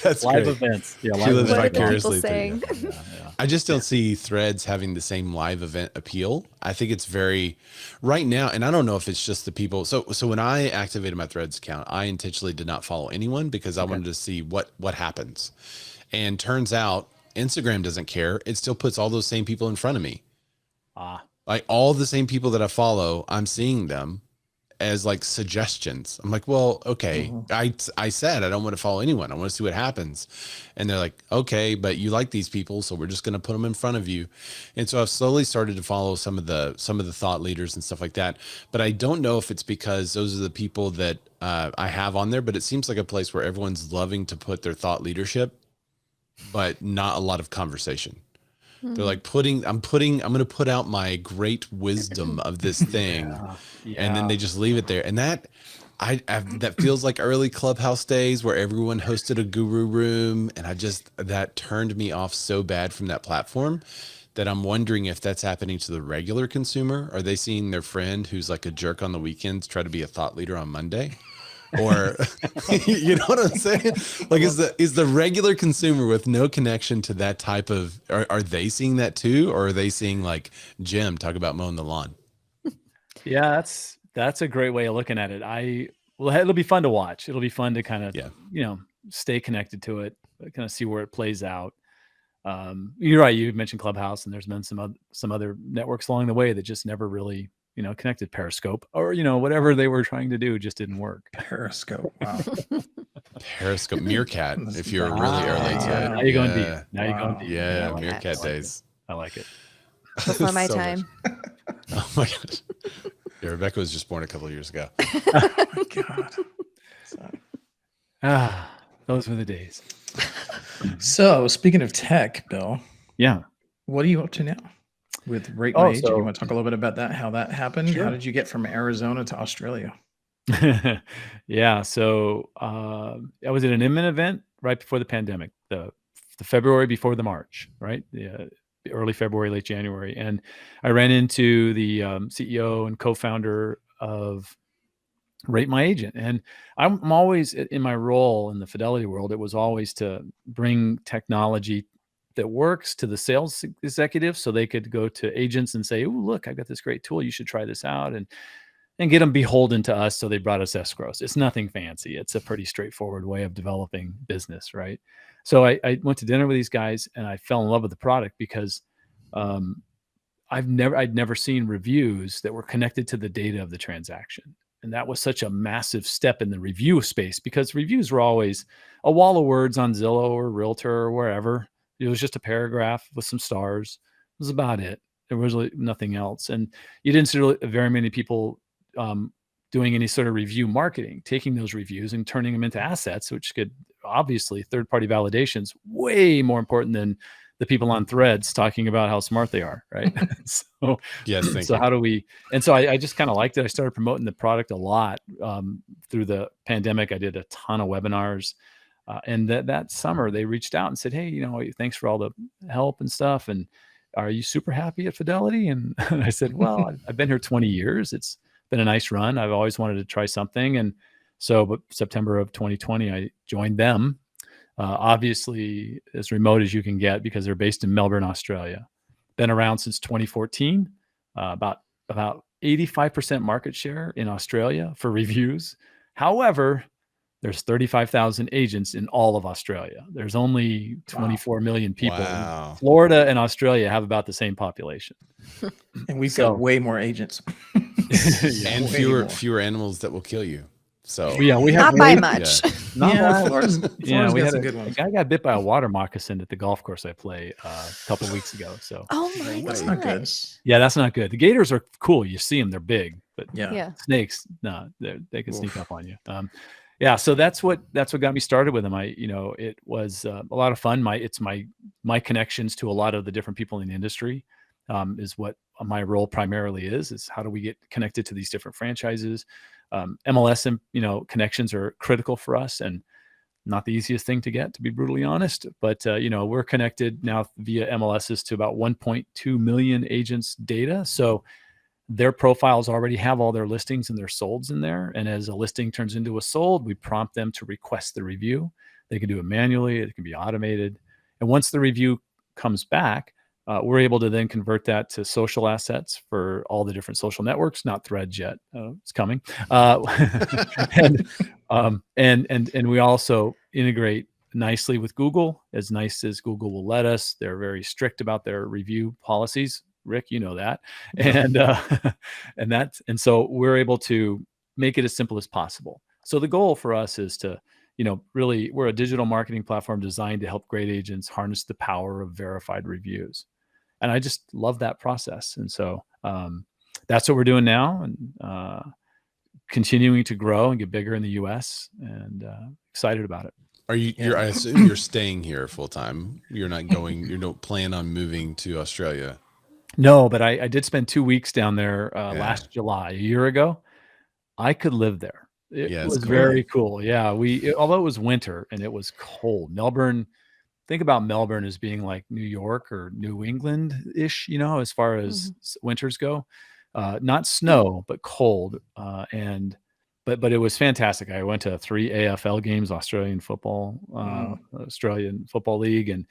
That's Live great. events. Yeah, She live lives What are the events. people vicariously through saying? you. Yeah. I just don't see Threads having the same live event appeal. I think it's very right now, and I don't know if it's just the people. So when I activated my Threads account, I intentionally did not follow anyone because I wanted to see what happens. And turns out Instagram doesn't care. It still puts all those same people in front of me. Like all the same people that I follow, I'm seeing them as like suggestions. I'm like, well, okay. I said I don't want to follow anyone. I want to see what happens. And they're like, okay, but you like these people, so we're just going to put them in front of you. And so I've slowly started to follow some of the thought leaders and stuff like that. But I don't know if it's because those are the people that I have on there, but it seems like a place where everyone's loving to put their thought leadership, but not a lot of conversation. They're like I'm going to put out my great wisdom of this thing. And then they just leave it there. And that that feels like early Clubhouse days where everyone hosted a guru room. And that turned me off so bad from that platform that I'm wondering if that's happening to the regular consumer. Are they seeing their friend who's like a jerk on the weekends try to be a thought leader on Monday? Or you know what I'm saying? Like, is the regular consumer with no connection to that type of, are they seeing that too? Or are they seeing like Jim talk about mowing the lawn? Yeah, that's a great way of looking at it. It'll be fun to watch. It'll be fun to kind of, stay connected to it, kind of see where it plays out. You're right. You mentioned Clubhouse, and there's been some other networks along the way that just never really, connected. Periscope, or whatever they were trying to do just didn't work. Periscope. Wow. Periscope, Meerkat. If you're really early to it. Now you're going deep. Now you're going deep. Yeah, I like Meerkat that. days. I like it. Before my So much. time. Oh my gosh. Yeah, Rebecca was just born a couple of years ago. Oh my God. Those were the days. So speaking of tech, Bill, Yeah. what are you up to now with Rate My Agent? so- You want to talk a little bit about that, how that happened? Sure. How did you get from Arizona to Australia? Yeah. So I was at an Inman event right before the pandemic, the February before the March, right? The early February, late January. And I ran into the CEO and co-founder of Rate My Agent. And I'm always in my role in the fidelity world, it was always to bring technology that works to the sales executives so they could go to agents and say, oh, look, I've got this great tool. You should try this out. And get them beholden to us. So they brought us escrows. It's nothing fancy. It's a pretty straightforward way of developing business, right? So I went to dinner with these guys and I fell in love with the product because I'd never seen reviews that were connected to the data of the transaction. And that was such a massive step in the review space because reviews were always a wall of words on Zillow or Realtor or wherever. It was just a paragraph with some stars. It was about it. There was really nothing else. And you didn't see very many people doing any sort of review marketing, taking those reviews and turning them into assets, which could obviously third-party validations way more important than the people on Threads talking about how smart they are, right? So Yes, thank so you. how do we? And so I just kind of liked it. I started promoting the product a lot through the pandemic. I did a ton of webinars, and that summer they reached out and said, "Hey, thanks for all the help and stuff. And are you super happy at Fidelity?" And I said, "Well, I've been here 20 years. It's been a nice run. I've always wanted to try something." And so, but September of 2020, I joined them. Obviously, as remote as you can get because they're based in Melbourne, Australia. Been around since 2014. About 85% market share in Australia for reviews. However, there's 35,000 agents in all of Australia. There's only 24 million people. Wow. Florida and Australia have about the same population. And we've So- got way more agents. And Way more. fewer animals that will kill you. So Yeah, we have Not by way- much. Not Yeah, by- Florida's Yeah, we got had some a good ones. guy got bit by a water moccasin at the golf course I play a couple weeks ago. So Oh my That's gosh. not good. yeah, that's not good. The gators are cool. You see them; they're big, but Yeah. Yeah. snakes, no, they can sneak Oof. up on you. Yeah, so that's what got me started with them. It was a lot of fun. My connections to a lot of the different people in the industry is what my role primarily is how do we get connected to these different franchises. MLS and connections are critical for us and not the easiest thing to get, to be brutally honest. But we're connected now via MLSs to about 1.2 million agents data. So their profiles already have all their listings and their solds in there. And as a listing turns into a sold, we prompt them to request the review. They can do it manually. It can be automated. And once the review comes back, we're able to then convert that to social assets for all the different social networks, not Threads yet. It's coming. And we also integrate nicely with Google, as nice as Google will let us. They're very strict about their review policies. Rick, you know that. And so we're able to make it as simple as possible. So the goal for us is to, really, we're a digital marketing platform designed to help great agents harness the power of verified reviews. And I just love that process. And so that's what we're doing now, and continuing to grow and get bigger in the US, and excited about it. Are you, I assume you're staying here full time. You're not going, you don't plan on moving to Australia. No, but I did spend 2 weeks down there last July, a year ago. I could live there. It was very cool. Yeah. Although it was winter and it was cold, Melbourne, think about Melbourne as being like New York or New England-ish, as far as winters go. Not snow, but cold. But it was fantastic. I went to 3 AFL games, Australian Football League. And,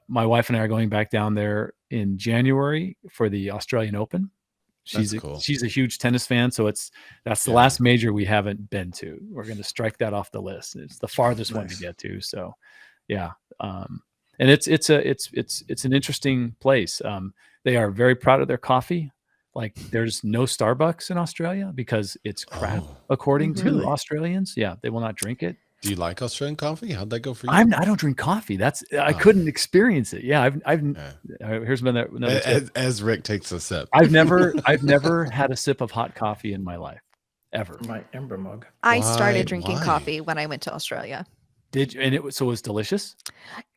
my wife and I are going back down there in January for the Australian Open. She's a huge tennis fan, so that's the last major we haven't been to. We're going to strike that off the list. It's the farthest one to get to. So, yeah, and it's an interesting place. They are very proud of their coffee. Like, there's no Starbucks in Australia because it's crap, according to Australians. Yeah, they will not drink it. Do you like Australian coffee? How'd that go for you? I don't drink coffee. I couldn't experience it. Yeah, here's another tip. As Rick takes a sip. I've never had a sip of hot coffee in my life, ever. My Ember mug. I started drinking coffee when I went to Australia. Did you? And it was delicious.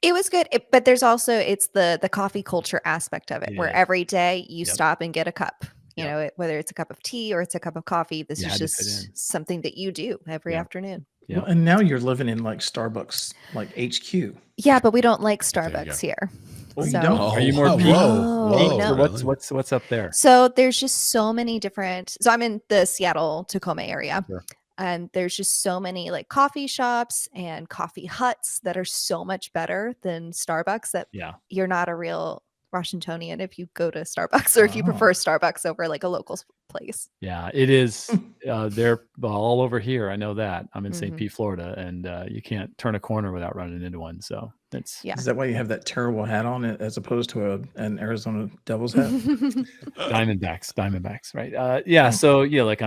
It was good, but there's also it's the coffee culture aspect of it, where every day you stop and get a cup. Whether it's a cup of tea or it's a cup of coffee, this is just something that you do every afternoon. Well, and now you're living in like Starbucks, like HQ. Yeah, but we don't like Starbucks here. Oh, so, you don't? Are you more whoa, no. What's up there? So there's just so many different. So I'm in the Seattle Tacoma area. Sure. And there's just so many like coffee shops and coffee huts that are so much better than Starbucks that you're not a real Washingtonian if you go to Starbucks, or if you prefer Starbucks over like a local place. Yeah, it is. They're all over here. I know that. I'm in St. Pete, Florida, and you can't turn a corner without running into one. So is that why you have that terrible hat on as opposed to an Arizona Devils hat? Diamondbacks, right? So like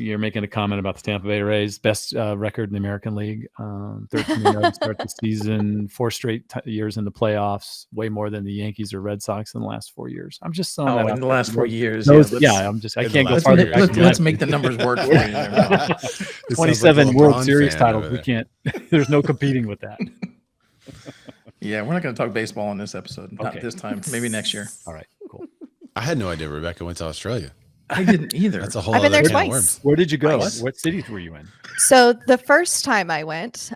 you're making a comment about the Tampa Bay Rays, best record in the American League, 13-0 to start the season, 4 straight years in the playoffs, way more than the Yankees or Red Sox in the last 4 years. I'm just saying that in the last 4 years. I can't go farther. Let's make the numbers work for you. 27 World Series titles. We can't. There's no competing with that. Yeah, we're not going to talk baseball on this episode. Not this time. Maybe next year. All right, cool. I had no idea Rebecca went to Australia. I didn't either. That's a whole I've been other there can of twice. worms. Where did you go? What cities were you in? So the first time I went,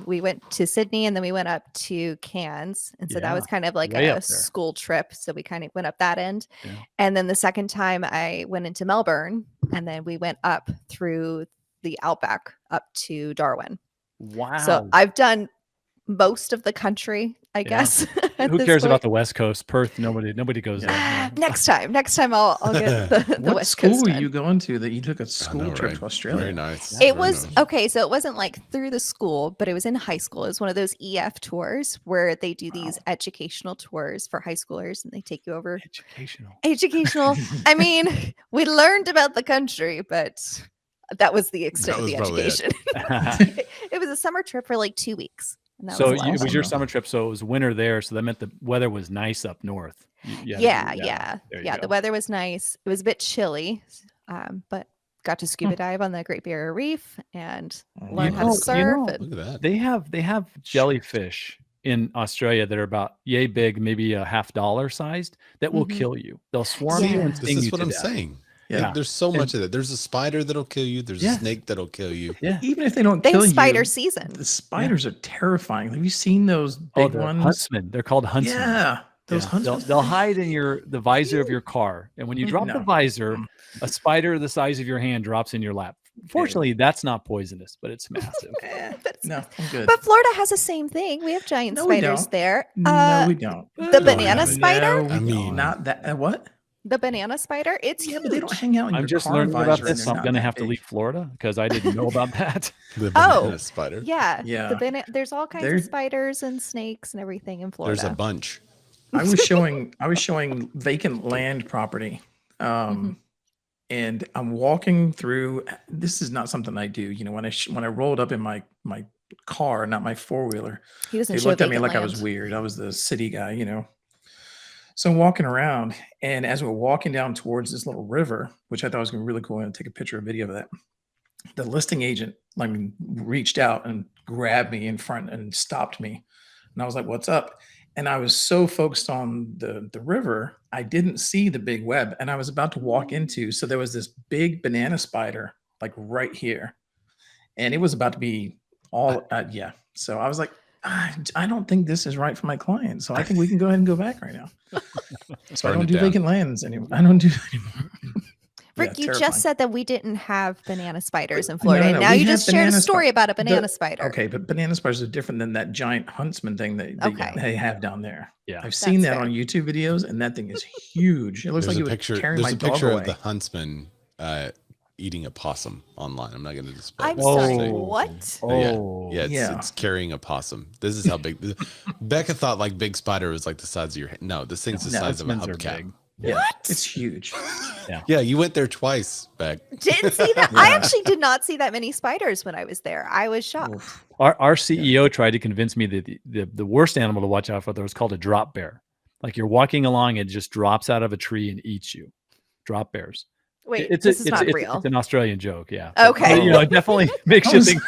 we went to Sydney, and then we went up to Cairns. And so that was kind of like a school trip. So we kind of went up that end. Yeah. And then the second time I went into Melbourne, and then we went up through the outback up to Darwin. Wow. So I've done most of the country, I guess. Who cares about the West Coast? Perth, nobody goes there. Next time I'll get the what West school Coast. Were you going to that you took a school trip to Australia? Very nice. It was okay. So it wasn't like through the school, but it was in high school. It was one of those EF tours where they do these educational tours for high schoolers, and they take you over. Educational. I mean, we learned about the country, but that was the extent of the education. It was a summer trip for like 2 weeks. So it was your summer trip. So it was winter there. So that meant the weather was nice up north. Yeah. The weather was nice. It was a bit chilly, but got to scuba dive on the Great Barrier Reef and learn how to surf. Look at that. They have jellyfish in Australia that are about yay big, maybe a $50 sized, that will kill you. They'll swarm you and sting you. This is what I'm saying. Yeah, there's so much of it. There's a spider that'll kill you. There's a snake that'll kill you. Yeah, even if they don't kill you. Spider season. The spiders are terrifying. Have you seen those big ones? Huntsmen. They're called huntsmen. Yeah, Those Yeah, huntsmen. they'll hide in the visor of your car, and when you drop the No. visor, a spider the size of your hand drops in your lap. Fortunately, that's not poisonous, but it's massive. No, I'm good. But Florida has the same thing. We have giant No, we spiders don't. there. No, we don't. The No, banana we spider? No, we I mean- don't. Not that. What? The banana spider? It's Yeah, huge. but they don't hang out in I'm your just car learning about visor, and this, they're so I'm not going to that have to big. leave Florida because I didn't know about that. The Oh, banana spider. Yeah. Yeah. There's all kinds There- of spiders and snakes and everything in Florida. There's a bunch. I was showing vacant land property. And I'm walking through. This is not something I do. You know, when I rolled up in my car, not my 4-wheeler, He doesn't they show looked at me vacant like I was land. weird. I was the city guy, you know. So I'm walking around, and as we're walking down towards this little river, which I thought was going to be really cool, and take a picture, a video of that. The listing agent, reached out and grabbed me in front and stopped me, and I was like, "What's up?" And I was so focused on the river, I didn't see the big web, and I was about to walk into. So there was this big banana spider, like right here, and it was about to be all yeah. So I was like, I don't think this is right for my client. So I think we can go ahead and go back right now. So I Burn don't it do down. vacant lands anymore. I don't do that anymore. Rick, Yeah, you terrifying. just said that we didn't have banana spiders in No, Florida. no, And now we you have just shared a banana story about a The- banana spider. Okay, but banana spiders are different than that giant huntsman thing that Okay. they have down there. Yeah. I've seen That's that fair. on YouTube videos, and that thing is huge. It looks There's like a it picture. would carry There's my a dog picture away. of the huntsman eating a possum online. I'm not going to display. I'm the sorry. thing. What? But yeah, Oh, yeah, it's carrying a possum. This is how big. Becca thought like big spider was like the size of your hand. No, this thing's the No, size of a huntsmans are hubcap. big. Yeah, What? it's huge. Yeah, you went there twice, Beck. Didn't see that. I actually did not see that many spiders when I was there. I was shocked. Oof. Our CEO tried to convince me that the worst animal to watch out for there was called a drop bear. Like you're walking along, it just drops out of a tree and eats you. Drop bears. Wait, It's this is not real. It's an Australian joke, yeah. Okay. But, you know, it definitely makes you was- think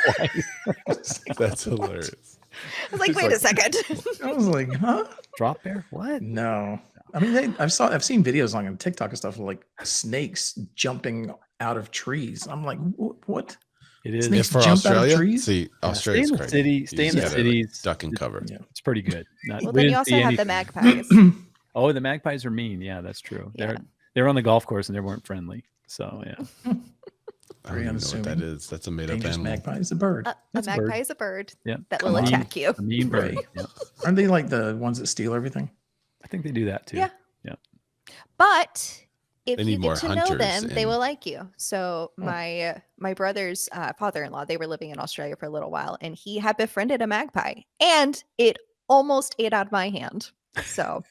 twice. That's hilarious. I was like, wait a second. I was like, huh? Drop bear? What? No. I mean, I've seen videos on TikTok and stuff of like snakes jumping out of trees. I'm like, what? It is. Snakes For jump out of Australia, trees? see, Stay Australia's in the crazy. city. You Stay in just the gotta cities. duck and cover. Yeah. It's pretty good. Well, We then you didn't also see have the anything. magpies. Oh, the magpies are mean. Yeah, that's true. Yeah. They're on the golf course and they weren't friendly. So yeah. I don't Very even know what that unassuming. is. That's a made up Dangerous animal. magpie is a bird. A That's a bird. magpie is a bird Yeah. that Come will on. attack you. A mean bird. Right. Yeah. Aren't they like the ones that steal everything? I think they do that too. Yeah. Yeah. But if They you need more get to know hunters them, they in- will like you. So my brother's father-in-law, they were living in Australia for a little while, and he had befriended a magpie, and it almost ate out of my hand. So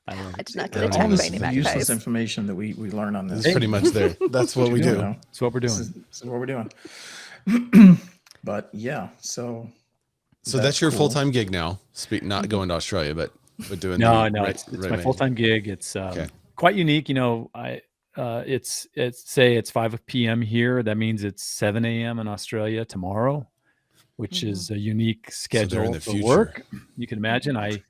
I don't know. I did not I get don't attacked know. All by this any useless magpies. information that we learn on This this. is pretty much there. That's what we you're do. doing now. That's what we're This doing. is what we're doing. But yeah, so So that's your cool. full-time gig now. Not going to Australia, but doing No, the no, re- it's my remaining. full-time gig. It's Okay. quite unique. You know, it's say it's 5 p.m. here. That means it's 7 a.m. in Australia tomorrow, which is a unique they're in schedule the for future. work. You can imagine I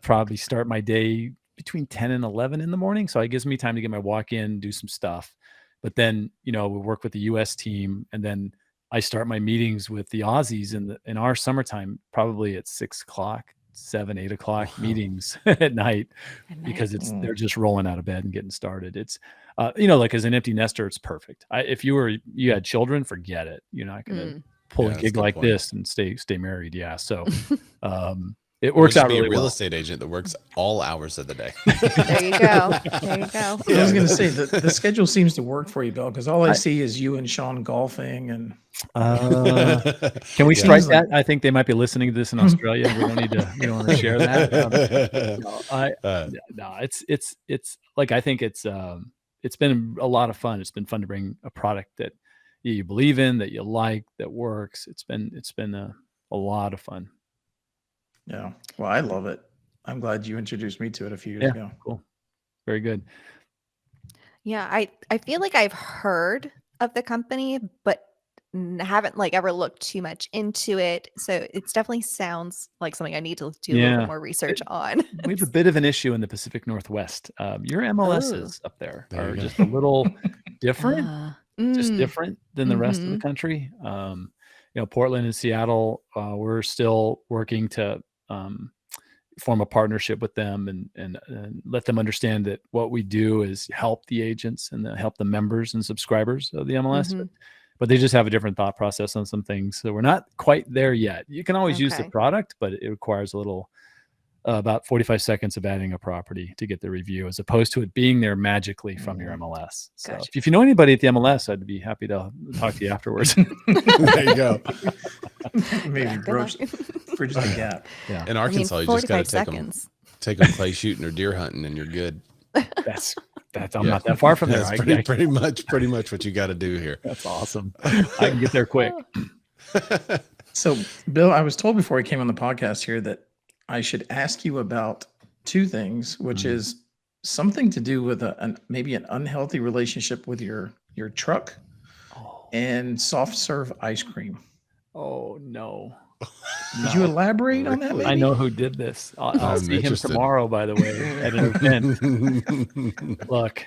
probably start my day between 10 and 11 in the morning. So it gives me time to get my walk in, do some stuff. But then, you know, we work with the US team, and then I start my meetings with the Aussies in our summertime, probably at 6 o'clock, 7, 8 o'clock meetings at night, because they're just rolling out of bed and getting started. It's, you know, like as an empty nester, it's perfect. If you had children, forget it. You're not going to pull Yeah, a that's a gig good like point. this and stay married. Yeah. So, it You works should out be really a real well. estate agent that works all hours of the day. There you go. There you go. I was going to say the schedule seems to work for you, Bill, because all I see is you and Sean golfing, and Can we Yeah. strike Seems like- that? I think they might be listening to this in Australia. We don't need to. We don't want to share that. No, it's like I think it's been a lot of fun. It's been fun to bring a product that you believe in, that you like, that works. It's been a lot of fun. yeah. Well, I love it. I'm glad you introduced me to it a few years ago. Cool, very good. Yeah, I feel like I've heard of the company, but haven't like ever looked too much into it. So it's definitely sounds like something I need to do a little Yeah. bit more research on. We have a bit of an issue in the Pacific Northwest. Your MLSs up there There you are go. just a little different. Just Mm, different than the rest of the Mhm. country. You know, Portland and Seattle, we're still working to form a partnership with them and let them understand that what we do is help the agents and help the members and subscribers of the MLS. Mhm. But they just have a different thought process on some things. So we're not quite there yet. You can always use the Okay. product, but it requires a little, about 45 seconds of adding a property to get the review, as opposed to it being there magically from your MLS. So Gotcha. if you know anybody at the MLS, I'd be happy to talk to you afterwards. There you go. Maybe Yeah, good bridge luck. the gap. Yeah, In Arkansas, you just got to 45 take seconds. them clay shooting or deer hunting, and you're good. that's I'm not that far from there. That's pretty much what you got to do here. That's awesome. I can get there quick. So, Bill, I was told before I came on the podcast here that I should ask you about two things, which is something to do with maybe an unhealthy relationship with your truck Oh, and soft serve ice cream. oh no. Could you elaborate on that? Really? Maybe? I know who did this. I'll I'm see him interested. tomorrow, by the way, at an event. Look,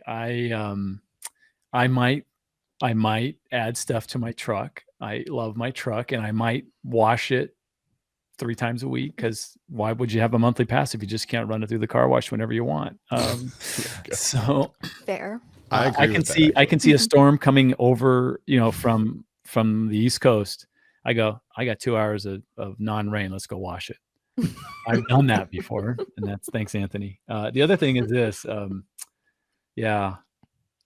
I might add stuff to my truck. I love my truck, and I might wash it 3 times a week, because why would you have a monthly pass if you just can't run it through the car wash whenever you want? So Fair. I agree I can with that, see I actually. can see a storm coming over, from the East Coast. I got 2 hours of non-rain. Let's go wash it. I've done that before, and that's thanks, Anthony. The other thing is this.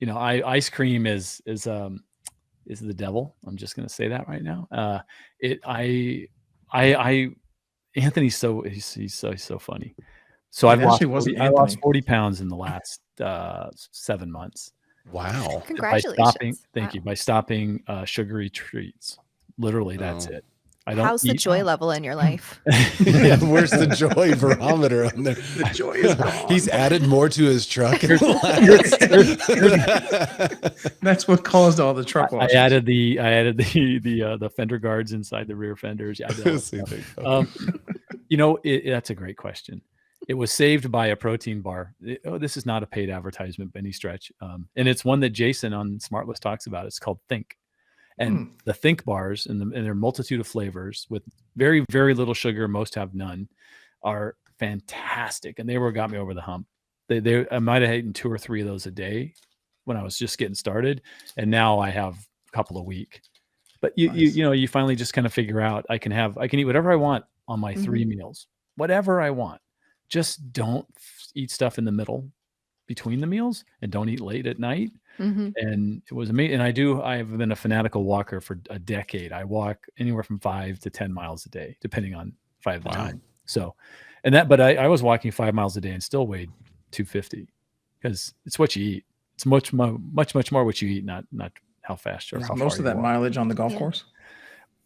Ice cream is the devil. I'm just going to say that right now. Anthony's he's so funny. So It I've lost actually wasn't I lost Anthony. 40 pounds in the last 7 months Wow. Congratulations. by stopping. Thank Wow. you. By stopping sugary treats. Literally, that's Oh. it. I don't. How's the eat- joy level in your life? Yeah, where's the joy barometer on there? The joy is gone. He's added more to his truck. That's what caused all the truck I washes. added the fender guards inside the rear fenders. Yeah, I did all that See, stuff. there you go. That's a great question. It was saved by a protein bar. This is not a paid advertisement by any stretch. And it's one that Jason on SmartList talks about. It's called Think. And the Think bars, and their multitude of flavors with very, very little sugar, most have none, are fantastic. And they got me over the hump. I might have eaten 2 or 3 of those a day when I was just getting started. And now I have a couple a week. But you finally just kind of figure out I can eat whatever I want on my 3 meals, whatever I want. Just don't eat stuff in the middle between the meals, and don't eat late at night. Mhm. And it was amazing. And I have been a fanatical walker for a decade. I walk anywhere from 5 to 10 miles a day, depending on if I have the Wow. time. So, but I was walking 5 miles a day and still weighed 250, because it's what you eat. It's much more what you eat, not how fast or Is how most far of you that walk. mileage on the golf Yeah. course.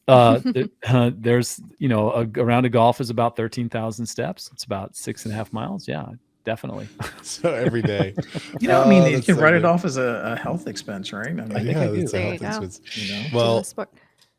There's a round of golf is about 13,000 steps. It's about 6.5 miles. Yeah, definitely. So every day. You that's can so write it good. off as a health expense, right? I mean, think Yeah, I do. that's a There health you go. expense. you know. Well, This book.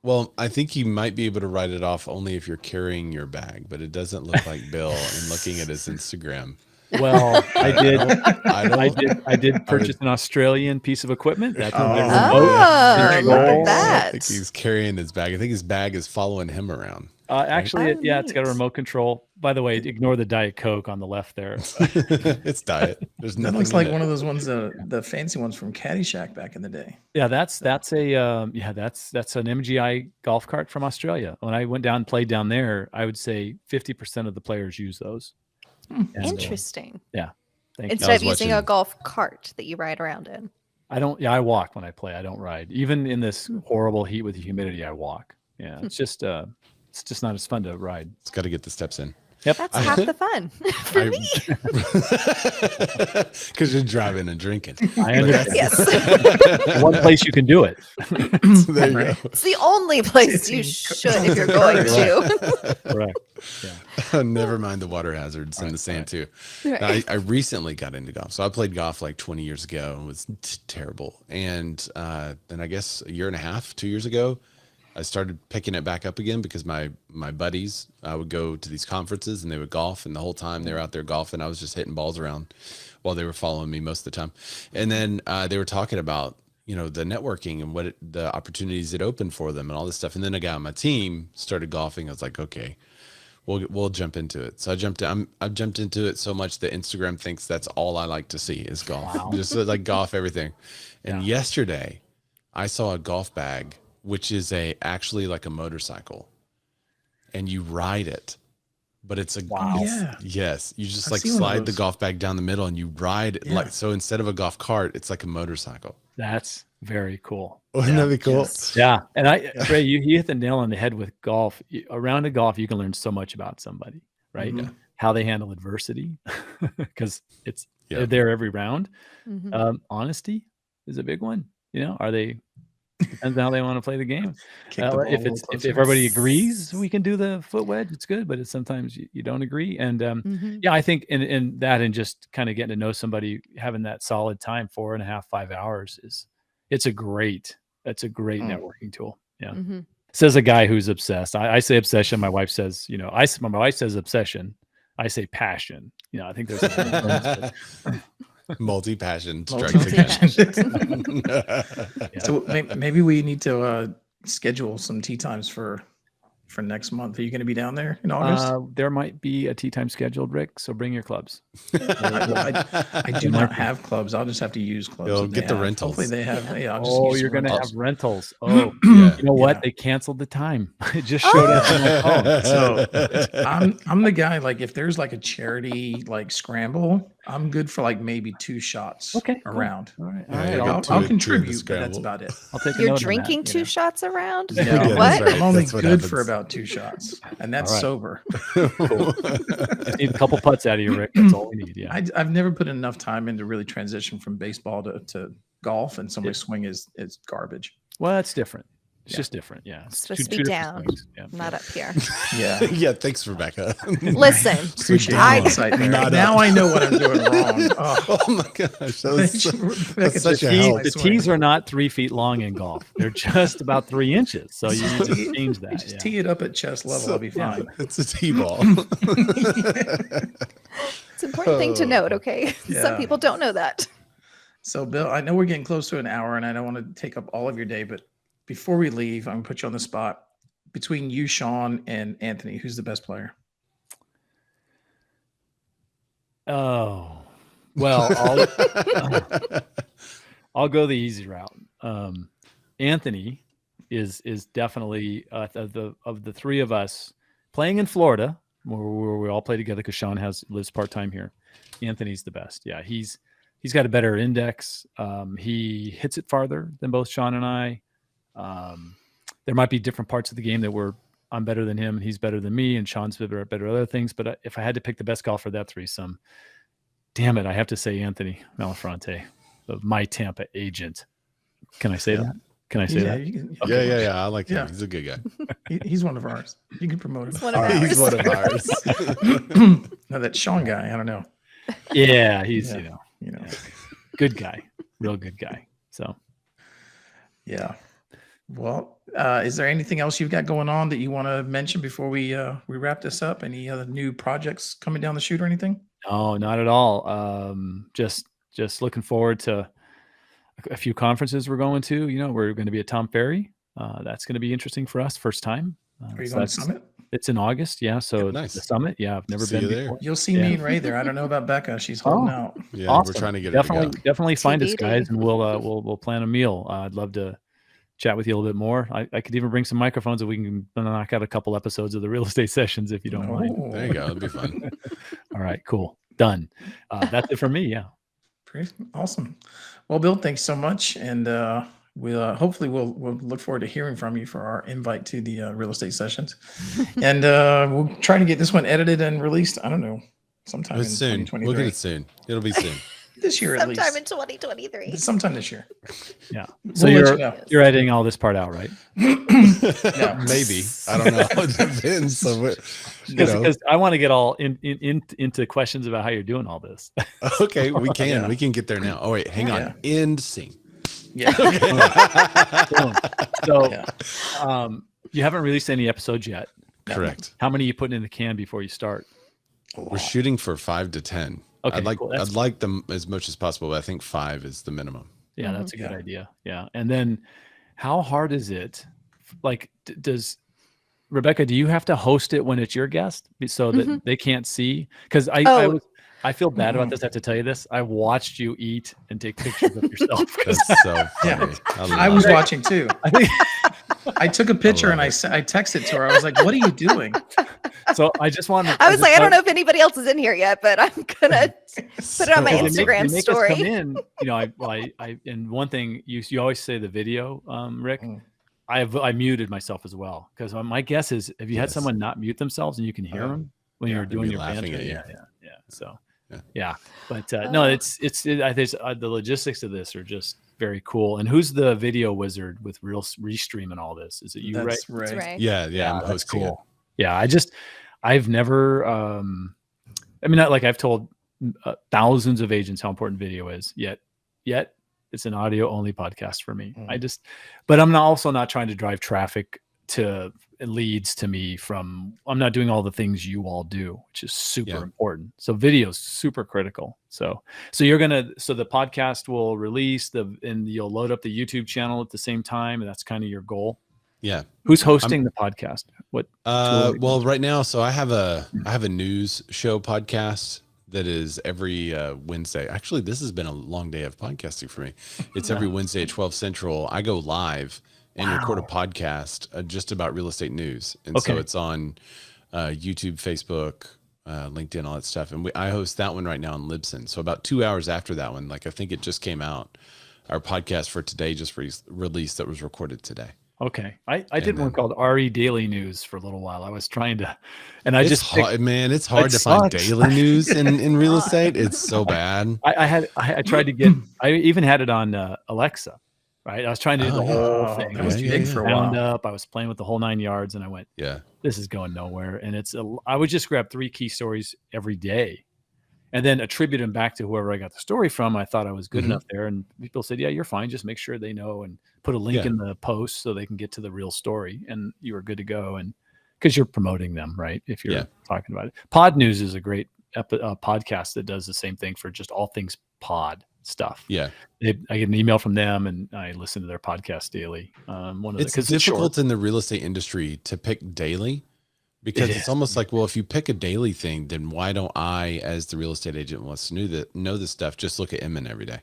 Well, I think you might be able to write it off only if you're carrying your bag, but it doesn't look like Bill in looking at his Instagram. Well, I did. I I did purchase an Australian piece of equipment. That's Oh. my remote Oh, Very look at nice. I that. think he's carrying his bag. I think his bag is following him around. Actually, Oh, it's got a neat. remote control. By the way, ignore the Diet Coke on the left there. It's diet. There's That nothing. looks in like it. one of those ones, the fancy ones from Caddyshack back in the day. Yeah, that's an MGI golf cart from Australia. When I went down and played down there, I would say 50% of the players use those. And, Interesting. thank you. Instead was of using a watching- golf cart that you ride around in. I walk when I play. I don't ride. Even in this horrible heat with the humidity, I walk. Yeah, it's just not as fun to ride. It's got to get the steps in. Yep. That's half the fun for me. Because you're driving and drinking. I understand. Yes. One place you can do it. There you go. It's the only place you should if you're going to. Correct. Yeah. Never mind the water hazards and the sand too. Right. I recently got into golf. So I played golf like 20 years ago. It was terrible. And then I guess a year and a half, 2 years ago, I started picking it back up again because my buddies would go to these conferences and they would golf. And the whole time they were out there golfing, I was just hitting balls around while they were following me most of the time. And then they were talking about, the networking and the opportunities it opened for them and all this stuff. And then a guy on my team started golfing. I was like, okay, we'll jump into it. So I've jumped into it so much that Instagram thinks that's all I like to see is golf. Wow. Just like golf, everything. And yesterday I saw a golf bag, which is actually like a motorcycle, and you ride it, but it's a yes. You just I've like seen one of slide the those. golf bag down the middle and you ride it like, so instead of a golf cart, it's like a motorcycle. That's very cool. Wouldn't that be cool? Yes. Yeah. And Ray, you hit the nail on the head with golf. Around a golf, you can learn so much about somebody, right? Mhm. How they handle adversity, because Yeah. they're there every round. Mhm. Honesty is a big one. Are they? Depends on how they want to play the game. Kick the ball a If little if closer. everybody agrees, we can do the foot wedge. It's good, but sometimes you don't agree. And Mhm. I think in that and just kind of getting to know somebody, having that solid time, 4.5, 5 hours it's a great networking tool. Yeah. Mhm. Says a guy who's obsessed. I say obsession. My wife says, my wife says obsession. I say passion. I think there's a Multi-passion strikes again. Yeah. So maybe we need to schedule some tea times for next month. Are you going to be down there in August? There might be a tea time scheduled, Rick. So bring your clubs. I do not have clubs. I'll just have to use clubs. You'll that they get the have. rentals. Hopefully they have. Yeah, I'll just Oh, use you're some gonna rentals. have rentals. Oh, Yeah. you know what? Yeah. They canceled the time. It just showed up on my phone. So I'm the guy, like, if there's like a charity like scramble, I'm good for like maybe 2 shots Okay, cool. around. All right. Yeah, All right. you'll I'll, get I'll two of the contribute, but that's scramble. about it. I'll take a You're note of that. drinking 2 know. shots around? No, Yeah, What? that's right. I'm only That's what good for happens. about 2 shots, and that's All right. sober. Just need a couple putts out of you, Rick. That's all we need. Yeah. I've never put enough time in to really transition from baseball to golf, and somebody's swing is garbage. Well, that's different. It's Yeah. just different. Yeah. It's supposed to be down, Yeah. not up here. Yeah. Yeah, thanks, Rebecca. Listen, Appreciate I- the insight there. Not Now up. I know what I'm doing wrong. Oh. Oh my gosh, that's such a The help. tees are not 3 feet long in golf. They're just about 3 inches. So you need to change that. Just Yeah. tee it up at chest level. I'll be Yeah. fine. It's a T-ball. it's an important thing to note, okay? Some Yeah. people don't know that. So, Bill, I know we're getting close to an hour, and I don't want to take up all of your day, but before we leave, I'm going to put you on the spot. Between you, Sean, and Anthony, who's the best player? Oh, well, I'll go the easy route. Anthony is definitely of the 3 of us playing in Florida, where we all play together because Sean lives part-time here. Anthony's the best. Yeah, he's got a better index. He hits it farther than both Sean and I. There might be different parts of the game that I'm better than him and he's better than me, and Sean's better at other things. But if I had to pick the best golfer of that threesome, damn it, I have to say Anthony Malafronte, of my Tampa agent. Can I say that? Can I say that? You can, Yeah. I like him. Yeah. He's a good guy. He's one of ours. You can promote It's him. one of All right. He's ours. one of ours. No, that Sean guy, I don't know. Yeah, he's Yeah. good guy, real good guy. So Yeah. Well, is there anything else you've got going on that you want to mention before we wrap this up? Any other new projects coming down the chute or anything? no, not at all. Just looking forward to a few conferences we're going to. We're going to be at Tom Ferry. That's going to be interesting for us. First time. Are you So going to that's- Summit? It's in August. Yeah. So Yep, nice. the summit. Yeah. I've never See been you there. before. You'll see Yeah. me and Ray there. I don't know about Becca. She's holding Oh. out. Yeah, Awesome. we're trying to get her to go. Definitely find us, TBD. guys, and we'll plan a meal. I'd love to chat with you a little bit more. I could even bring some microphones so we can knock out a couple episodes of the real estate sessions if you don't mind. Oh, There you go. It'll be fun. All right, cool, done. That's it for me. Yeah. pretty awesome. Well, Bill, thanks so much. And we'll hopefully we'll look forward to hearing from you for our invite to the real estate sessions. And we'll try to get this one edited and released. I don't know, sometime in It's soon. 2023. We'll get it soon. It'll be soon. This year at Sometime least. in 2023. Sometime this year. Yeah. We'll So let you're you know. you're editing all this part out, right? Yeah. Maybe. I don't know. It depends. So, Because I want to get all into questions about how you're doing all this. okay, we can. Yeah. We can get there now. Oh, wait. Hang Yeah. on. End scene. Yeah. Boom. So Yeah. you haven't released any episodes yet. Correct. How many are you putting in the can before you start? We're shooting for 5 to 10. Okay, I'd like cool. That's- I'd like them as much as possible, but I think 5 is the minimum. Yeah, that's a good Yeah. idea. Yeah. And then how hard is it? Like, Rebecca, do you have to host it when it's your guest so that Mhm. they can't see? Because Oh. I feel bad about this. I have to tell you this. I watched you eat and take pictures of yourself. That's so Yeah. funny. I was love it. watching too. I think I took a picture and love I texted to her. I was like, "What are you doing?" so. I just wanted. I was like, I don't know if anybody else is in here yet, but I'm gonna put it on my They make- Instagram they make story. Us come in, and one thing you always say the video, Rick. Mm. I muted myself as well because my guess is have you had Yes. someone not mute themselves and you can hear Oh. them when Yeah, you're they'd doing be your laughing banter? at you. Yeah. So Yeah. yeah, but no, Oh. there's the logistics of this are just very cool. And who's the video wizard with Restream and all this? Is it you, right? That's That's right. right. Yeah, I'm that's hosting it. cool. Yeah, I've never. I mean, not like I've told thousands of agents how important video is. Yet it's an audio only podcast for me. Mm. But I'm also not trying to drive traffic to leads to me from. I'm not doing all the things you all do, which is super Yeah. important. So video is super critical. So the podcast will release and you'll load up the YouTube channel at the same time, and that's kind of your goal. Yeah. Who's hosting the podcast? What? Well, right now, so I have a news show podcast that is every Wednesday. Actually, this has been a long day of podcasting for me. It's every Wednesday at 12 Central. I go live and record a podcast just about real estate news. And so Okay. it's on YouTube, Facebook, LinkedIn, all that stuff. And I host that one right now in Libsyn. So about 2 hours after that one, like I think it just came out, our podcast for today just released that was recorded today. Okay. I did one called RE Daily News for a little while. I was trying to, and I It's just picked- hard, man. It's hard It to find sucks. daily news in real estate. It's so bad. I tried to get, I even had it on Alexa, right? I was trying to do the whole thing. That was Yeah, big yeah, for a Wound while. up. I was playing with the whole 9 yards, and I went, Yeah. this is going nowhere. And I would just grab 3 key stories every day and then attribute them back to whoever I got the story from. I thought I was good Mhm. enough there. And people said, yeah, you're fine. Just make sure they know and put a link Yeah. in the post so they can get to the real story. And you were good to go. And because you're promoting them, right? If you're Yeah. talking about it. Pod News is a great podcast that does the same thing for just all things pod stuff. Yeah. I get an email from them and I listen to their podcast daily. It's difficult in the real estate industry to pick daily because It it's is. almost like, well, if you pick a daily thing, then why don't I, as the real estate agent wants to know this stuff, just look at Inman every day?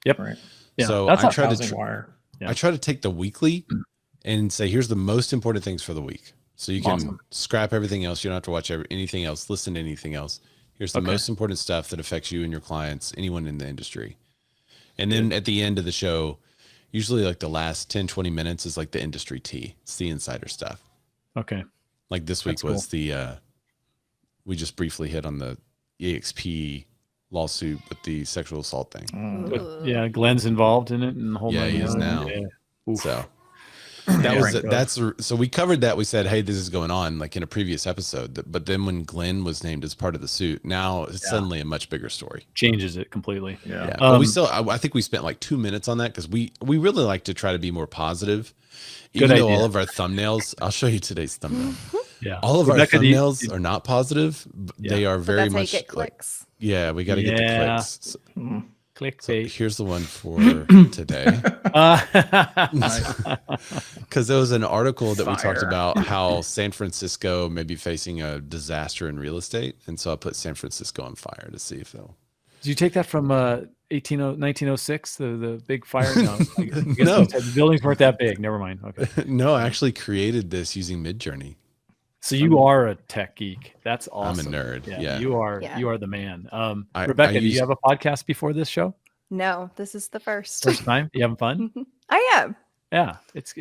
Yep. Right. Yeah, So that's I not try Housing to Wire. Yeah. I try to take the weekly and say, here's the most important things for the week. So you can Awesome. scrap everything else. You don't have to watch anything else, listen to anything else. Here's the Okay. most important stuff that affects you and your clients, anyone in the industry. And then at the end of the show, usually like the last 10, 20 minutes is like the industry tea. It's the insider stuff. Okay. Like this week That's was we just briefly hit on the EXP lawsuit with the sexual assault thing. Mm. But yeah, Glenn's involved in it and the whole Yeah, he nine is yards. now. Yeah. Oof. So Yeah, right. so we covered that. We said, hey, this is going on like in a previous episode. But then when Glenn was named as part of the suit, now it's suddenly a much bigger story. Changes it completely. Yeah. Yeah. But we Um, still, I think we spent like 2 minutes on that because we really like to try to be more positive. Good Even though idea. all of our thumbnails, I'll show you today's thumbnail. Yeah. All of Rebecca, our do you- thumbnails are not positive. They are But very that's how you much get like, clicks. yeah, we got to get the Yeah. clicks. So clickbait. here's the one for today. Nice. Because there was an article that we talked Fire. about how San Francisco may be facing a disaster in real estate. And so I put San Francisco on fire to see if they'll. Did you take that from 1906, the big fire? No. I guess No. the buildings weren't that big. Never mind. Okay. No, I actually created this using Midjourney. So you are a tech geek. That's awesome. I'm a nerd. Yeah. You are Yeah. you are the man. I Rebecca, do use- you have a podcast before this show? No, this is the first. First time? You having fun? I am. Yeah. It's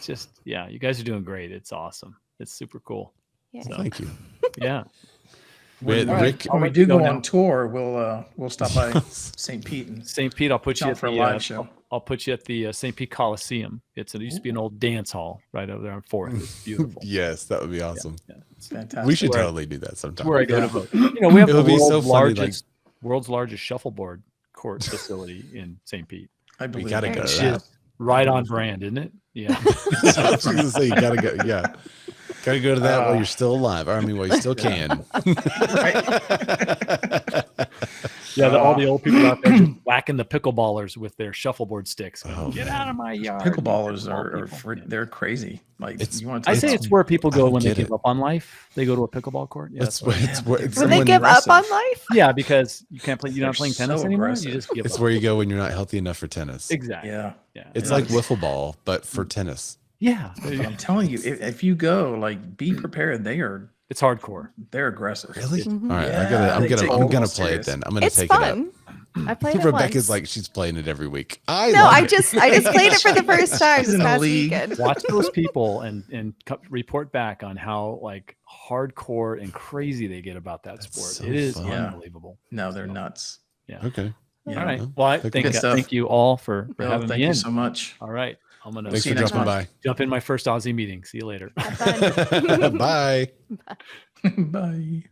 just you guys are doing great. It's awesome. It's super cool. Yeah. So, Thank you. yeah. Wait, All right. Rick, When we let do you go go now. on tour, we'll stop by St. Pete and St. Pete, I'll put you Jump at for a the live show. I'll put you at the St. Pete Coliseum. It used to be an old dance hall right over there on 4th. It's beautiful. yes, that would be awesome. Yeah, it's fantastic. We should Where- totally do that sometime. where I go Yeah. to vote. You know, we have It the would be so world's funny, world's largest shuffleboard court facility in St. Pete. I believe gotta it. go to Which that. is right on brand, isn't it? Yeah. I was going to say, you got to go. Yeah. Gotta go to that while you're still alive. Or, I mean, while you still can. Yeah, all the old people out there just whacking the pickleballers with their shuffleboard sticks. Oh, Get out of my yard. Pickleballers you are pickleball people. they're crazy. Like It's- you want to I say it's where people I go don't when they get give it. up on life. They go to a pickleball court. Yeah, It's where it's When it's When they when- give up on aggressive. life. yeah, because you can't play. You're They're not playing so tennis anymore. You aggressive. just give it's up. where you go when you're not healthy enough for tennis. Exactly. Yeah. Yeah. It's Yeah. like wiffle ball, but for tennis. Yeah. But I'm telling you, if you go, like, be prepared. It's hardcore. They're aggressive. Really? Mhm. All right, Yeah, I'm they take it gonna real play serious. it then. I'm gonna It's take it up. fun. I played it Rebecca's once. like she's playing it every week. No, love I it. just played it for the first time She's this in the past league. weekend. Watch those people and report back on how like hardcore and crazy they get about that That's sport. so It is fun. Yeah. unbelievable. No, they're nuts. Yeah. Okay. Yeah. All right. Well, Well, I good think stuff. thank you all for Bill, having thank me you in. so much. All right. I'm gonna Thanks See for you next dropping month. jump in my first Aussie meeting. See you later. Have fun. by. Bye.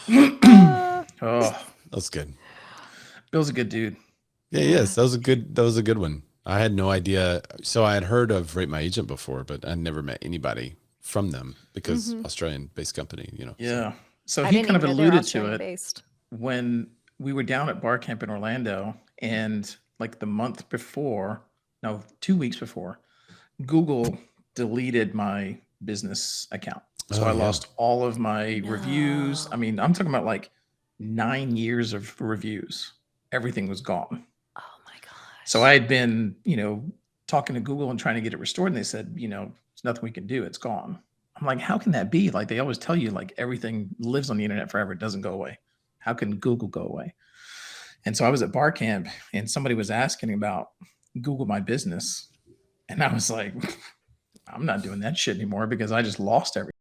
Bye. Oh, That's good. Bill's a good dude. Yeah, yes, that was a good one. I had no idea. So I had heard of Rate My Agent before, but I never met anybody from them because Australian-based company, you know. Yeah. So I he didn't kind of even know they were alluded to it Australian-based. when we were down at bar camp in Orlando, and like the month before, no, 2 weeks before, Google deleted my business account. So Oh, I yeah. lost all of my reviews. I mean, I'm talking about like 9 years of reviews. Everything was gone. Oh my gosh. So I had been, talking to Google and trying to get it restored, and they said, there's nothing we can do. It's gone. I'm like, how can that be? Like they always tell you, like everything lives on the internet forever. It doesn't go away. How can Google go away? And so I was at bar camp, and somebody was asking about Google My Business, and I was like, I'm not doing that shit anymore because I just lost everything.